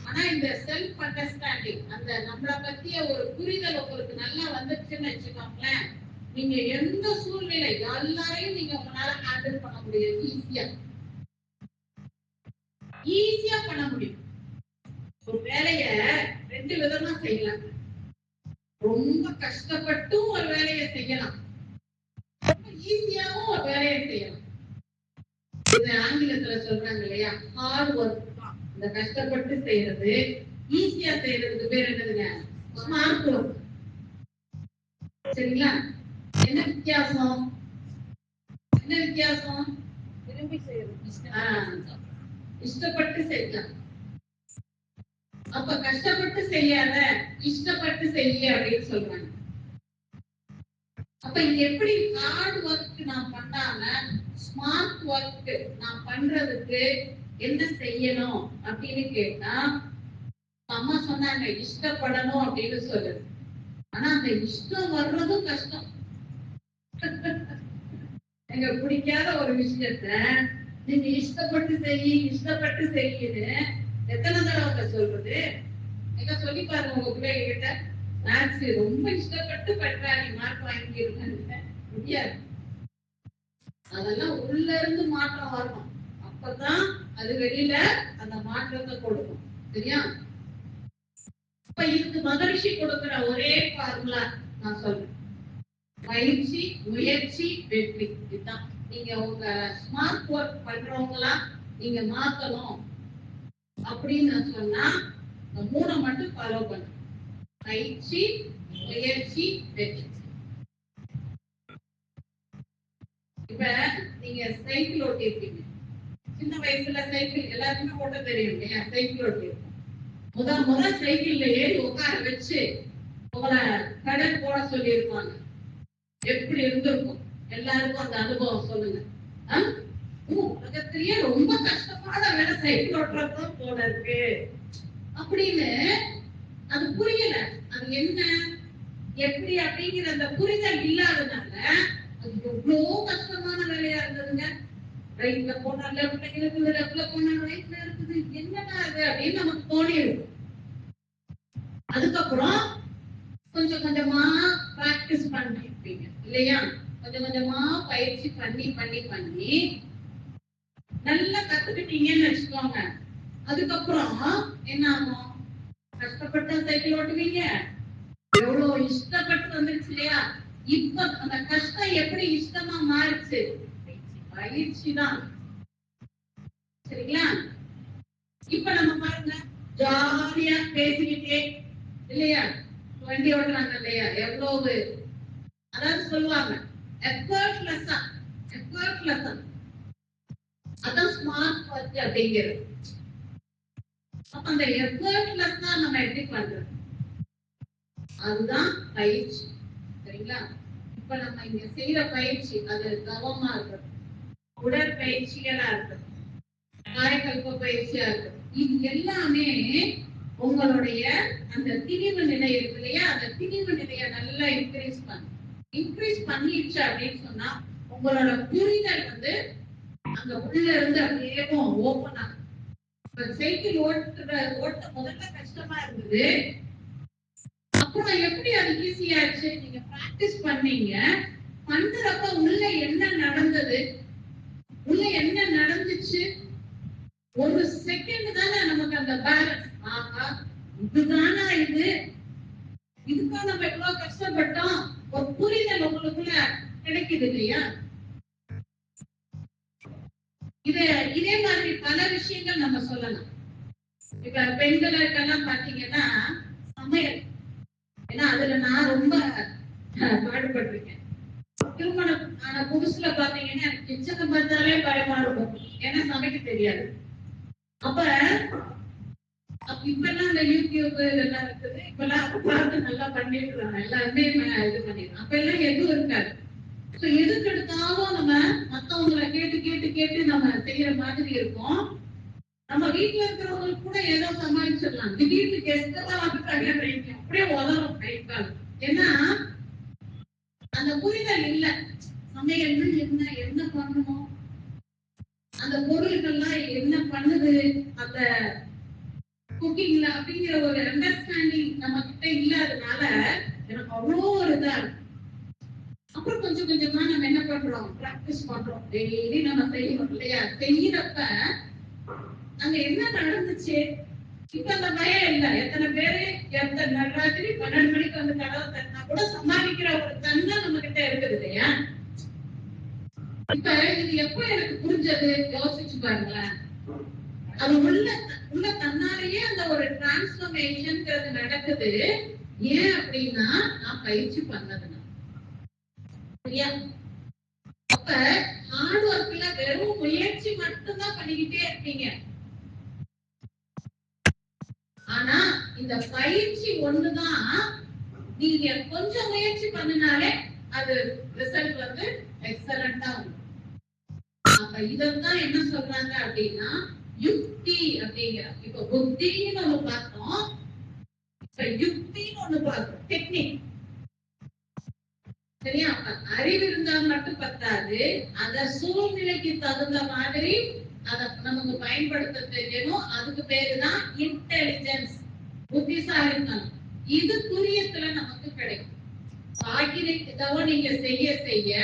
ஆனா இந்த செல்ஃப் அண்டர்ஸ்டாண்டிங், அந்த நம்மளை பத்திய ஒரு புரிதல் உங்களுக்கு நல்லா வந்துருச்சுன்னு வச்சுக்கோங்களேன், நீங்க எந்த சூழ்நிலை எல்லாரையும் நீங்க உங்களால ஹேண்டில் பண்ண முடியும். ஈஸியா பண்ண முடியும். ஒரு வேலைய ரெண்டு விதமா செய்யலாம். ரொம்ப கஷ்டப்பட்டும் ஒரு வேலையை செய்யலாம், ரொம்ப ஈஸியாவும் ஒரு வேலையை செய்யலாம். இது ஆங்கிலத்துல சொல்றாங்க இல்லையா, ஹார்ட் ஒர்க். இந்த கஷ்டப்பட்டு செய்யறது, ஈஸியா செய்யறதுக்கு பேர் என்னதுங்க? Smart work. சரிங்களா? என்ன வித்தியாசம்? என்ன வித்தியாசம்? விரும்பி செய்யறது, இஷ்டப்பட்டு செய்யலாம். அப்ப கஷ்டப்பட்டு செய்யாத, இஷ்டப்பட்டு செய்ய அப்படின்னு சொல்றாங்க. அப்ப இது எப்படி ஹார்ட் ஒர்க் நான் பண்ணாம ஸ்மார்ட் ஒர்க் நான் பண்றதுக்கு என்ன செய்யணும் அப்படின்னு கேட்டா, அம்மா சொன்னாங்க இஷ்டப்படணும் அப்படின்னு சொல்லுது. ஆனா அந்த இஷ்டம் வர்றதும் கஷ்டம். எங்க பிடிக்காத ஒரு விஷயத்த நீங்க இஷ்டப்பட்டு செய்யுன்னு எத்தனை தடவை சொல்றது? எங்க சொல்லி பாருங்க உங்க பிள்ளைகிட்ட, மேத்ஸ் ரொம்ப இஷ்டப்பட்டு பற்றாடி மார்க் வாங்கிருக்க முடியாது. அதெல்லாம் உள்ள இருந்து மாற்றம் வரணும். அப்பதான் அது வெளியில அந்த மாற்றத்தை கொடுக்கும். சரியா? இப்ப இதுக்கு மகிழ்ச்சி கொடுக்கிற ஒரே ஃபார்முலா நான் சொல்றேன், பயிற்சி, முயற்சி, வெற்றி. இதுதான் நீங்க உங்க ஸ்மார்ட் ஒர்க் பண்றவங்களா நீங்க மாத்தணும் அப்படின்னு சொன்னா இந்த மூணை மட்டும் ஃபாலோ பண்ணுங்க. பயிற்சி, முயற்சி, வெற்றி. இப்ப நீங்க சைக்கிள் ஓட்டிருக்கீங்க. சின்ன வயசுல சைக்கிள் எல்லாருக்குமே ஓட்ட தெரியும் இல்லையா? சைக்கிள் ஓட்டிருக்கோம். முதல் சைக்கிள்ல ஏறி உட்கார வச்சு உங்களை கடல் போட சொல்லி இருப்பாங்க. எப்படி இருந்திருக்கும்? எல்லாருக்கும் அந்த அனுபவம் சொல்லுங்க. உலகத்திலேயே ரொம்ப கஷ்டமான வேலை சைக்கிள் ஓட்டுறதும் போல இருக்கு அப்படின்னு அது புரியல. அது என்ன எப்படி அப்படிங்கிற அந்த புரிதல் இல்லாதனால அது எவ்வளவு கஷ்டமான வேலையா இருந்ததுங்க. ரைட்ல போனா லெஃப்ட்ல இருக்குது, லெஃப்ட்ல போனா ரைட்ல இருக்குது, என்னடா அது அப்படின்னு நமக்கு தோணி இருக்கும். அதுக்கப்புறம் கொஞ்சம் கொஞ்சமா பிராக்டிஸ் பண்ணிருப்பீங்க இல்லையா? கொஞ்சம் கொஞ்சமா பயிற்சி பண்ணி பண்ணி பண்ணி நல்லா கத்துக்கிட்டீங்கன்னு வச்சுக்கோங்க. அதுக்கப்புறம் என்ன ஆகும்? கஷ்டப்பட்டு சைக்கிள் ஓட்டுவீங்க, எவ்வளவு இஷ்டப்பட்டு வந்துருச்சு இல்லையா? இப்ப அந்த கஷ்டம் எப்படி இஷ்டமா மாறிச்சு? பயிற்சி தான். சரிங்களா? இப்ப நம்ம பாருங்க, ஜாலியா பேசிக்கிட்டே இல்லையா வண்டி ஓட்டுறாங்க இல்லையா? எவ்வளவு அதாவது சொல்லுவாங்க எஃபர்ட்லெஸ்ஸா. அதான் ஸ்மார்ட் ஒர்க் அப்படிங்கிறது. அப்ப அந்த எஃபர்ட்லெஸ்ஸா நம்ம எப்படி பண்றது? அதுதான் பயிற்சி. சரிங்களா? இப்ப நம்ம இங்க செய்யற பயிற்சி அது கவனமா இருக்கணும், உடற்பயிற்சிகளா இருக்கணும், காயக்கல்ப பயிற்சியா இருக்கணும். இது எல்லாமே உங்களுடைய அந்த திணிவு நிலை இருக்கு இல்லையா? அந்த திணிவு நிலையை நல்லா இன்க்ரீஸ் பண்ணிடுச்சு அப்படின்னு சொன்னா உங்களோட புரிதல் வந்து அங்க உள்ள இருந்து அப்படியே ஓபன் ஆகும். சைக்கிள் ஓட்ட முதல்ல கஷ்டமா இருந்தது, அப்புறம் எப்படி அது ஈஸியாச்சு? நீங்க பிராக்டிஸ் பண்ணீங்க. பண்றப்ப உள்ள என்ன நடந்தது, உள்ள என்ன நடந்துச்சு? ஒரு செகண்ட் தானே நமக்கு அந்த பேலன்ஸ். ஆஹா, இதுதானா இது, இதுக்காக நம்ம எவ்வளவு கஷ்டப்பட்டோம், ஒரு புரிதல் உங்களுக்குள்ள கிடைக்குது இல்லையா? இதே மாதிரி பல விஷயங்கள் நம்ம சொல்லலாம். இப்ப பெண்களுக்கெல்லாம் பாத்தீங்கன்னா சமையல், ஏன்னா அதுல நான் ரொம்ப பாடுபட்டிருக்கேன். திருமணம் ஆன புதுசுல பாத்தீங்கன்னா எனக்கு கிச்சனை பார்த்தாலே பயமா இருக்கும், ஏன்னா சமைக்க தெரியாது. அப்ப இப்பெல்லாம் இந்த யூடியூப் இதெல்லாம் இருக்குது, இப்பெல்லாம் பார்த்து நல்லா பண்ணிருக்காங்க, எல்லாருமே இது பண்ணிருக்காங்க. அப்ப எல்லாம் எதுவும் இருக்காது. எதுக்கு எடுத்தாலும் நம்ம மத்தவங்களை கேட்டு கேட்டு கேட்டு நம்ம செய்யற மாதிரி இருக்கும். நம்ம வீட்டுல இருக்கிறவங்களுக்கு கூட ஏதோ சமாளிச்சிடலாம். திடீர்னு கெஸ்ட் எல்லாம் வந்துட்டாங்க அப்படியே உதவும் கைக்கால். ஏன்னா அந்த புரிதல் இல்ல. சமையல் என்ன, என்ன பண்ணணும், அந்த பொருள்கள்லாம் என்ன பண்ணுது அந்த குக்கிங்ல அப்படிங்கிற ஒரு அண்டர்ஸ்டாண்டிங் நம்ம கிட்ட இல்லாதனால எனக்கு அவ்வளோ ஒரு இதா இருக்கு. அப்புறம் கொஞ்சம் கொஞ்சமா நம்ம என்ன பண்றோம், பிராக்டிஸ் பண்றோம், டெய்லி நம்ம செய்யணும் இல்லையா? செய்யறப்ப அங்க என்ன நடந்துச்சு? இப்ப அந்த பயம் இல்ல. எத்தனை பேரு எத்தனை நடுராத்திரி 12 மணிக்கு வந்து கதவை தட்டினா கூட சமாளிக்கிற ஒரு தன்மை நம்ம கிட்ட இருக்குது இல்லையா? இப்ப இது எப்ப எனக்கு புரிஞ்சது யோசிச்சு பாருங்களேன். அது உள்ள தன்னாலேயே அந்த ஒரு டிரான்ஸ்பர்மேஷன் நடக்குது. ஏன் அப்படின்னா நான் பயிற்சி பண்ணதுனா. சரியா? அப்ப ஹார்ட் ஒர்க்ல வெறும் முயற்சி மட்டும்தான் பண்ணிக்கிட்டே இருக்கீங்க. ஆனா இந்த பயிற்சி ஒண்ணுதான் நீங்க கொஞ்சம் முயற்சி பண்ணினாலே அது ரிசல்ட் வந்து எக்ஸலண்டா வரும். அப்ப இதத்தான் என்ன சொல்றாங்க அப்படின்னா யுக்தி அப்படிங்கிற. இப்ப புத்தின்னு ஒண்ணு பார்த்தோம், இப்ப யுக்தின்னு ஒண்ணு பார்த்தோம், டெக்னிக். சரியா? அறிவு இருந்தா மட்டும் பத்தாது, அந்த சூழ்நிலைக்கு தகுந்த மாதிரி அதை நமக்கு பயன்படுத்த தெரியணும். அதுக்கு பேருதான் இன்டெலிஜென்ஸ், புத்திசாலித்தனம். இது துரியத்துல நமக்கு கிடைக்கும். ஆகியவை நீங்க செய்ய செய்ய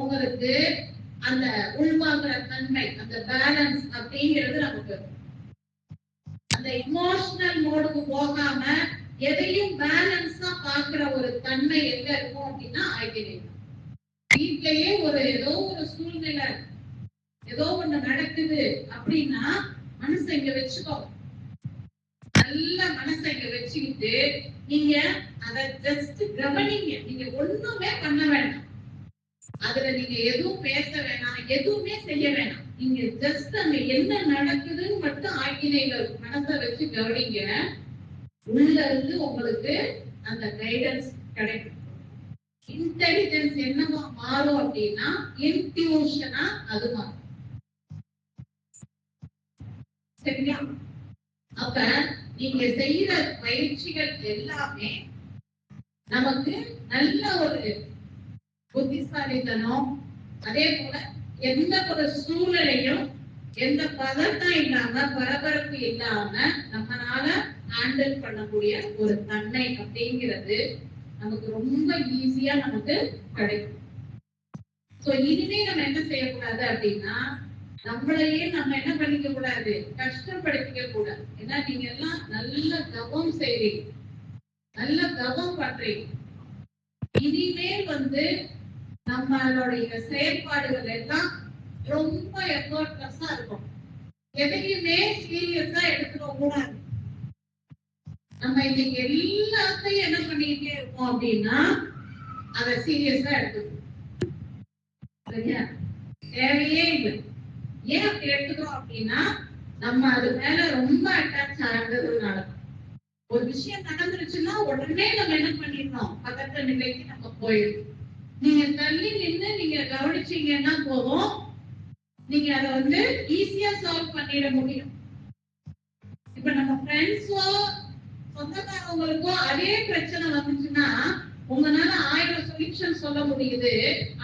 உங்களுக்கு அந்த உள்வாங்குற தன்மை, அந்த பேலன்ஸ் அப்படிங்கிறது நமக்கு, அந்த இமோஷனல் மோடுக்கு போகாம எதையும் பேலன்ஸா பாக்குற ஒரு தன்மை எங்க இருக்கும் அப்படின்னா ஆகியவை. வீட்லயே ஏதோ ஒரு சூழ்நிலை, ஏதோ ஒண்ணு நடக்குது அப்படின்னா மனசை இங்க வச்சுக்கோ, நல்ல மனசை இங்க வச்சுக்கிட்டு நீங்க அதை ஜஸ்ட் கவனிங்க. நீங்க ஒண்ணுமே பண்ண வேண்டாம், அதுல நீங்க எதுவும் பேச வேணாம், எதுவுமே செய்ய வேணாம். நீங்க ஜஸ்ட் அங்க என்ன நடக்குதுன்னு மட்டும் ஆக்கினையில மனசை வச்சு கவனிங்க. உள்ள இருந்து உங்களுக்கு அந்த கைடன்ஸ் கிடைக்கும். இன்டெலிஜென்ஸ் என்னவா மாறும் அப்படின்னா இன்ட்யூஷனா அது மாறும். சரியா? அப்ப நீங்க செய்யற பயிற்சிகள் எல்லாமே நமக்கு நல்ல ஒரு புத்திசாலித்தனம், அதே போல எந்த ஒரு சூழ்நிலையும் எந்த பதட்டம் இல்லாம பரபரப்பு இல்லாம நம்மளால ஹேண்டில் பண்ணக்கூடிய ஒரு தன்மை அப்படிங்கிறது நமக்கு ரொம்ப ஈஸியா நமக்கு கிடைக்கும். சோ இனிமே நம்ம என்ன செய்யக்கூடாது அப்படின்னா நம்மளையே நம்ம என்ன பண்ணிக்க கூடாது, கஷ்டப்படுத்திக்க கூடாது. ஏன்னா நீங்க எல்லாம் நல்ல தவம் செய்றீங்க, நல்ல தவம் பண்றீங்க. இனிமேல் நம்மளுடைய செயல்பாடுகள் எல்லாம் ரொம்ப எஃபர்ட்லெஸ்ஸா இருக்கும். எதையுமே சீரியஸா எடுத்துக்க கூடாது. நம்ம இன்னைக்கு எல்லாத்தையும் என்ன பண்ணிட்டே இருக்கோம் அப்படின்னா அதை சீரியஸா எடுத்துக்கணும். சரியா? தேவையே இல்லை. ஏன் அப்படி எடுத்துக்கிறோம் அப்படின்னா நம்ம அது மேல ரொம்ப அட்டாச் ஆகிறதுனால. ஒரு விஷயம் நடந்துருச்சுன்னா உடனே நம்ம என்ன பண்ணிடணும், பதட்ட நிலைக்கு நம்ம போயிடும். நீங்க தள்ளி நின்று நீங்க கவனிச்சீங்கன்னா போதும், நீங்க அதை ஈஸியா சால்வ் பண்ணிட முடியும். இப்ப நம்ம ஃப்ரெண்ட்ஸோ சொந்தக்காரவங்களுக்கோ அதே பிரச்சனை வந்துச்சுன்னா உங்களால 1000 சொல்யூஷன் சொல்ல முடியுது.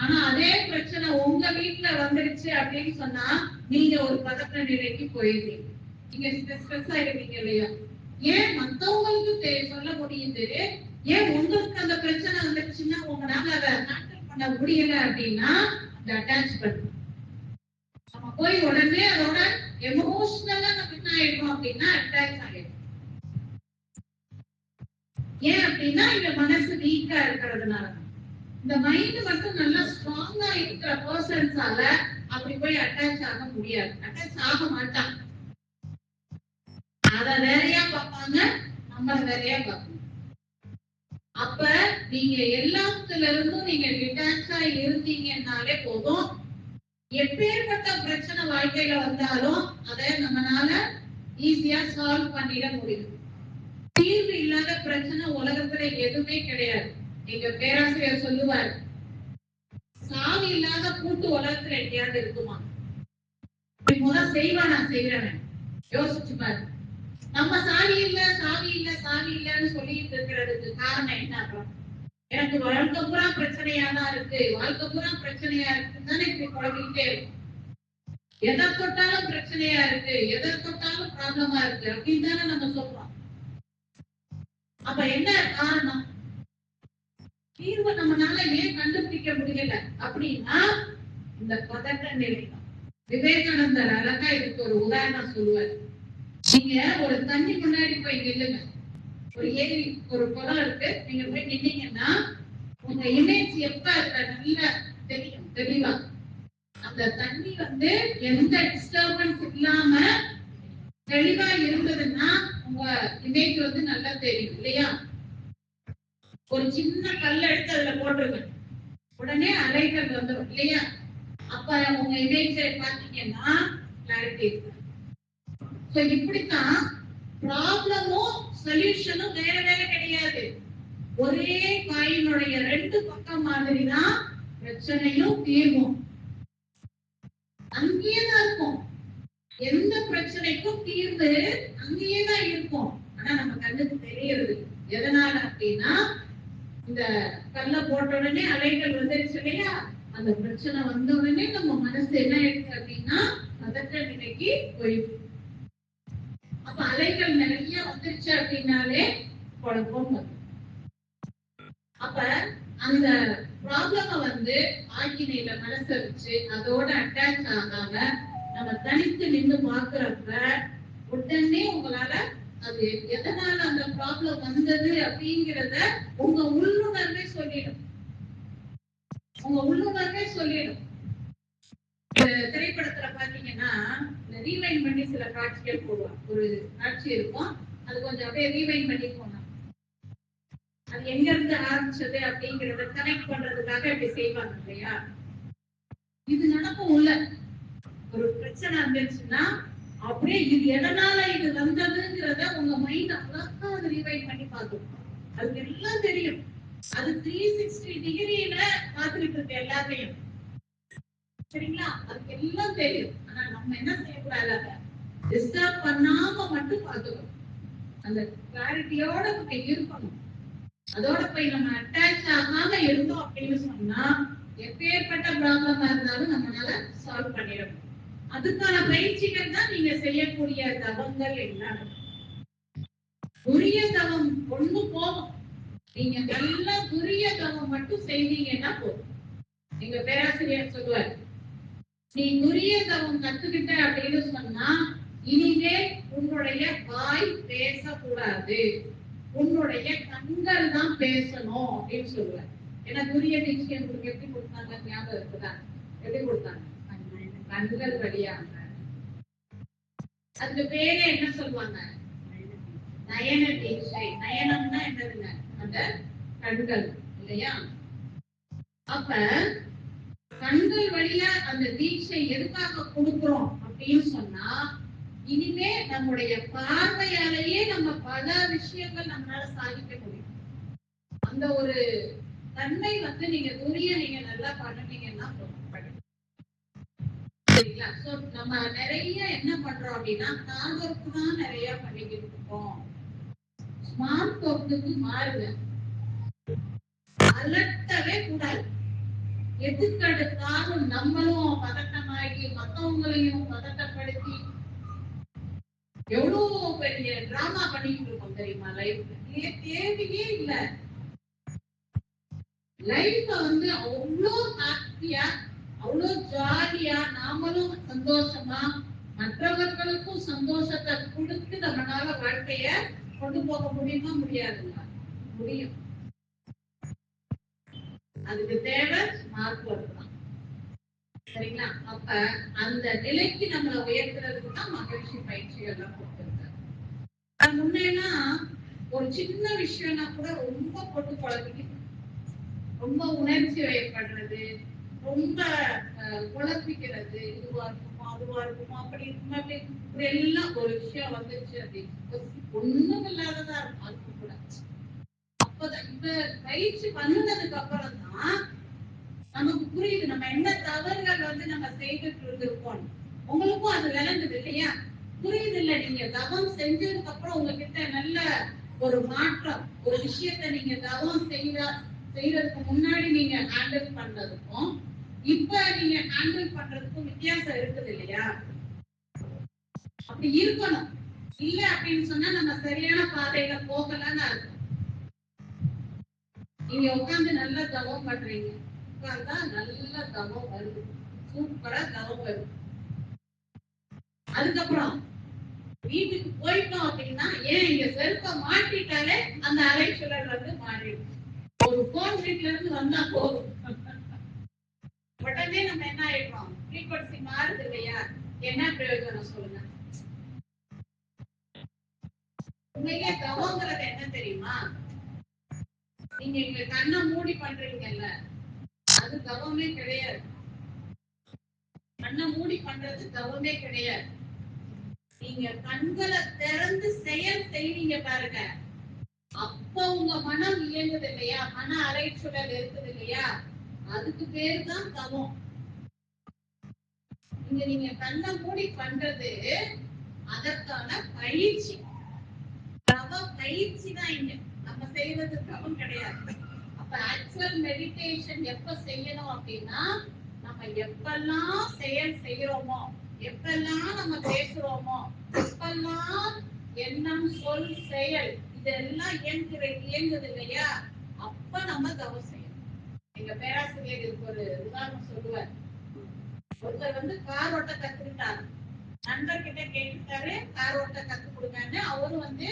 ஆனா அதே பிரச்சனை உங்க வீட்டுல வந்துருச்சு அப்படின்னு சொன்னா நீங்க ஒரு பதட்ட நிலைக்கு போயிருவீங்க, நீங்க ஸ்ட்ரெஸ் ஆயிருவீங்க இல்லையா? ஏன் மத்தவங்களுக்கு சொல்ல முடியுது, ஏன் உங்களுக்கு அந்த பிரச்சனை வந்துருச்சுன்னா உங்களால அதை ஹேண்டில் பண்ண முடியல அப்படின்னா அந்த அட்டாச்மெண்ட். நம்ம போய் உடனே அதோட எமோஷனலா நம்ம என்ன ஆயிடும் அப்படின்னா அட்டாச் ஆயிடும். ஏன் அப்படின்னா இந்த மனசு வீக்கா இருக்கிறதுனால. இந்த மைண்ட் மட்டும் நல்லா ஸ்ட்ராங்கா இருக்கிற பர்சன்ஸால அப்படி போய் அட்டாச் ஆக முடியாது, அட்டாச் ஆக மாட்டாங்க. அத வேறையா பார்ப்பாங்க, நம்ம வேறையா பார்ப்போம். அப்ப நீங்க எல்லாத்துல இருந்தும் நீங்க டிட்டாச்சா இருந்தீங்கன்னாலே போதும், எப்பேற்பட்ட பிரச்சனை வாழ்க்கையில வந்தாலும் அதை நம்மளால ஈஸியா சால்வ் பண்ணிட முடியும். தீர்வு இல்லாத பிரச்சனை உலகத்துல எதுவுமே கிடையாது. எங்க பேராசிரியர் சொல்லுவார், சாவி இல்லாத கூட்டு உலகத்துல எங்கேயாவது இருக்குமா? முதல் செய்வானா செய்யறவன் யோசிச்சு பாரு. நம்ம சாவி இல்ல சாவி இல்ல சாவி இல்லன்னு சொல்லிட்டு இருக்கிறதுக்கு காரணம் என்ன? எனக்கு வாழ்க்கை பூரா பிரச்சனையாதான் இருக்கு, வாழ்க்கை பூரா பிரச்சனையா இருக்குன்னு தானே இப்படி குழம்பிக்கிட்டே இருக்கும். எதை தொட்டாலும் பிரச்சனையா இருக்கு, எதை தொட்டாலும் ப்ராப்ளமா இருக்கு அப்படின்னு தானே நம்ம சொல்றோம். அப்ப என்ன காரணம்? தீர்வு நம்மளால ஏன் கண்டுபிடிக்க முடியல அப்படின்னா இந்த பதட்ட நிலை தான். விவேகானந்தர் அழகா இதுக்கு ஒரு உதாரணம் சொல்லுவார். நீங்க ஒரு தண்ணி முன்னாடி போய் நில்லுங்க, ஒரு ஏரி ஒரு குளம் இருக்கு, நீங்க போய் நின்னீங்கன்னா உங்க இமேஜ் எப்ப நல்லா தெரியும், தெளிவா. அந்த தண்ணி எந்த டிஸ்டர்பன்ஸ் இல்லாம தெளிவா இருந்ததுன்னா உங்க இமேஜ் நல்லா தெரியும் இல்லையா? ஒரு சின்ன கல் எடுத்து அதுல போட்டுருங்க, உடனே அலைகள் வந்துடும் இல்லையா? அப்ப உங்க இமேஜ் பாத்தீங்கன்னா கிளாரிட்டி இருக்கு. இப்படித்தான் ப்ராப்ளமும் சொல்யூஷனும் வேற வேற கிடையாது. ஒரே காயினுடைய ரெண்டு பக்கம் மாதிரி தான் பிரச்சனையும் தீர்வும் அங்கேயே தான் இருக்கும். எந்த பிரச்சனைக்கும் தீர்வு அங்கேயே தான் இருக்கும். ஆனா நம்ம கண்ணுக்கு தெரியறது எதனால அப்படின்னா, இந்த கல்ல போட்ட உடனே அலைகள் வந்துருச்சு இல்லையா, அந்த பிரச்சனை வந்த உடனே நம்ம மனசு என்ன இருக்கு அப்படின்னா பதற்ற நிலைக்கு போயிடும். அப்ப அலைகள் நிறைய வந்துருச்சு அப்படின்னாலே குழப்பம் வரும். அப்ப அந்த ப்ராப்ளம வந்து ஆக்கினையில மனசை வச்சு அதோட அட்டாச் ஆகாம நம்ம தனித்து நின்று பாக்குறப்ப உடனே உங்களால அது எதனால அந்த ப்ராப்ளம் வந்தது அப்படிங்கிறத உங்க உள்ளுணர்வே சொல்லிடும். உங்க உள்ளுணர்வே சொல்லிடும். திரைப்படத்துல பாத்தீங்கன்னா ரீவைண்ட் பண்ணி சில காட்சிகள் போடுவாங்க. ஒரு காட்சி இருக்கும், அது கொஞ்சம் அப்படியே ரீவைண்ட் பண்ணி போனா அது எங்க இருந்து ஆரம்பிச்சது அப்படிங்கறத கனெக்ட் பண்றதுக்காக இப்படி செய்வாங்க இல்லையா. இது நடக்கும். உள்ள ஒரு பிரச்சனை வந்துருச்சுன்னா அப்படியே இது எதனால இது வந்ததுங்கிறத உங்க மைண்ட் அழகா அதை ரிவைண்ட் பண்ணி பார்க்கும். அதுக்கு எல்லாம் தெரியும். அது 360 டிகிரியில பார்த்துக்கிட்டு இருக்கு எல்லாத்தையும். சரிங்களா? அதுக்கு எல்லாம் தெரியும். ஆனா நம்ம என்ன செய்யக்கூடாது, அதை டிஸ்டர்ப் பண்ணாம மட்டும் பார்த்துக்கணும். அந்த கிளாரிட்டியோட நம்ம இருக்கணும். அதோட போய் நம்ம அட்டாச் ஆகாம இருந்தோம் அப்படின்னு சொன்னா எப்பேற்பட்ட ப்ராப்ளமா இருந்தாலும் நம்மளால சால்வ் பண்ணிடணும். அதுக்கான பயிற்சிகள் தான் நீங்க செய்யக்கூடிய தவங்கள் எல்லாம். துரிய தவம் ஒண்ணு போதும். நீங்க நல்லா துரிய தவம் மட்டும் செய்வீங்கன்னா போதும். எங்க பேராசிரியர் சொல்லுவார், நீ துரிய தவம் கத்துக்கிட்ட அப்படின்னு சொன்னா இனிமே உன்னுடைய வாய் பேசக்கூடாது, உன்னுடைய கண்கள் தான் பேசணும் அப்படின்னு சொல்லுவார். ஏன்னா துரிய தீட்சை உங்களுக்கு எப்படி கொடுத்தாங்க ஞாபகம் இருக்குதா? எப்படி கொடுத்தாங்க? கண்கள் வழியாக. அதுக்கு பேரே என்ன சொல்லுவாங்க? நயன தீட்சை. நயனம்னா என்னதுங்க? அந்த கண்கள் இல்லையா? அப்ப கண்கள் வழியா அந்த தீட்சை எதுக்காக கொடுக்கிறோம் அப்படின்னு சொன்னா இனிமே நம்முடைய பார்வையாலேயே நம்ம பல விஷயங்கள் நம்மளால சாதிக்க முடியும். அந்த ஒரு தன்மை வந்து நீங்க நீங்க நல்லா பண்ணுனீங்கன்னா சரிங்களா? சோ நம்ம நிறைய என்ன பண்றோம் அப்படின்னா காதற்கு தான் நிறைய பண்ணிக்கிட்டு இருக்கோம். ஸ்மார்ட் ஒர்க்குக்கு மாறுங்க. அலட்டவே கூடாது. எதுக்கெடுத்தாலும் நம்மளும் பதட்டமாகி மத்தவங்களையும் பதட்டப்படுத்தி எவ்வளவு பெரிய டிராமா பண்ணிட்டு இருக்கோம் தெரியுமா லைஃப்ல? தேவையே இல்ல. லைஃப் வந்து அவ்வளோ ஹாப்பியா அவ்வளோ ஜாலியா நாமளும் சந்தோஷமா மற்றவர்களுக்கும் சந்தோஷத்தை கொடுத்து நம்மளால வாழ்க்கைய கொண்டு போக முடியுமா? முடியாதுங்க. முடியும். அதுக்கு தேவை ஸ்மார்ட் ஒர்க் தான். சரிங்களா? அப்ப அந்த நிலைக்கு நம்மளை உயர்த்துறதுக்கு தான் மகிழ்ச்சி பயிற்சிகள் எல்லாம் கொடுத்திருக்காங்க. முன்னெல்லாம் ஒரு சின்ன விஷயம்னா கூட ரொம்ப போட்டு குழப்பிக்கிட்டு ரொம்ப உணர்ச்சி வயப்படுறது, ரொம்ப குழப்பிக்கிறது, இதுவா இருக்குமா அதுவா இருக்குமா அப்படி இருக்குமா இப்படி எல்லாம் ஒரு விஷயம் வந்துருச்சு அப்படின்னு ஒண்ணும் இல்லாததா இருக்கும். அதுக்கு கூட அப்பதான் இப்ப பயிற்சி பண்ணுனதுக்கு அப்புறம் தான் நமக்கு புரியுது நம்ம என்ன தவறுகள் வந்து நம்ம செய்துட்டு இருந்திருக்கோம். உங்களுக்கும் அது விளங்குது இல்லையா? புரியுது இல்ல? நீங்க தவம் செஞ்சதுக்கு அப்புறம் உங்ககிட்ட நல்ல ஒரு மாற்றம், ஒரு விஷயத்த நீங்க தவம் செய்யறதுக்கு முன்னாடி நீங்க ஹேண்டில் பண்றதுக்கும் இப்ப நீங்க ஹேண்டில் பண்றதுக்கும் வித்தியாசம் இருக்குது இல்லையா? அப்படி இருக்கணும். இல்ல அப்படின்னு சொன்னா நம்ம சரியான பாதையில போகலன்னு அர்த்தம். நீங்க உட்கார்ந்து நல்லா தவம் பண்றீங்க, உட்கார்ந்தா நல்ல தவம் வருது, சூப்பரா தவம் வருது. அதுக்கப்புறம் வீட்டுக்கு போயிட்டோம் அப்படின்னா ஏன் இங்க செருப்ப மாட்டிட்டாலே அந்த அலைச்சூழல் வந்து மாறிடும். ஒரு போன் வீட்டுல இருந்து வந்தா போதும், உடனே நம்ம என்ன ஆயிடுறோம்? ஃப்ரீக்வன்சி மாறுது இல்லையா? என்ன பிரயோஜனம் சொல்லுங்க? உண்மையிலே தவங்கிறது என்ன தெரியுமா? நீங்க இங்க கண்ணை மூடி பண்றீங்கல்ல, அது தவமே கிடையாது. கண்ணை மூடி பண்றது தவமே கிடையாது. நீங்க நீங்க கண்களை திறந்து செயல் செய்வீங்க பாருங்க, அப்ப உங்க மனம் இயங்குது இல்லையா, மன அலைச்சூழல் இருக்குது இல்லையா, அதுக்கு பேரு தான் தவம். நீங்க கண்ணை மூடி பண்றது அதற்கான பயிற்சி, தவ பயிற்சி தான். இங்க நம்ம செய்வது தவம் கிடையாது. அப்ப ஆக்சுவல் மெடிடேஷன் எப்ப செய்யணும் அப்படின்னா, நம்ம எப்பெல்லாம் செயல் செய்யறோமோ, எப்பெல்லாம் நம்ம பேசுறோமோ, எப்பெல்லாம் எண்ணம் சொல் செயல் இதெல்லாம் இயங்குது இல்லையா, அப்ப நம்ம தவம் செய்யணும். எங்க பேராசிரியர் இதுக்கு ஒரு உதாரணம் சொல்லுவார். ஒருத்தர் கார் ஓட்ட கத்துக்கிட்டாரு, நண்பர்கிட்ட கேட்டுட்டாரு கார் ஓட்ட கத்து கொடுங்கன்னு. அவரும்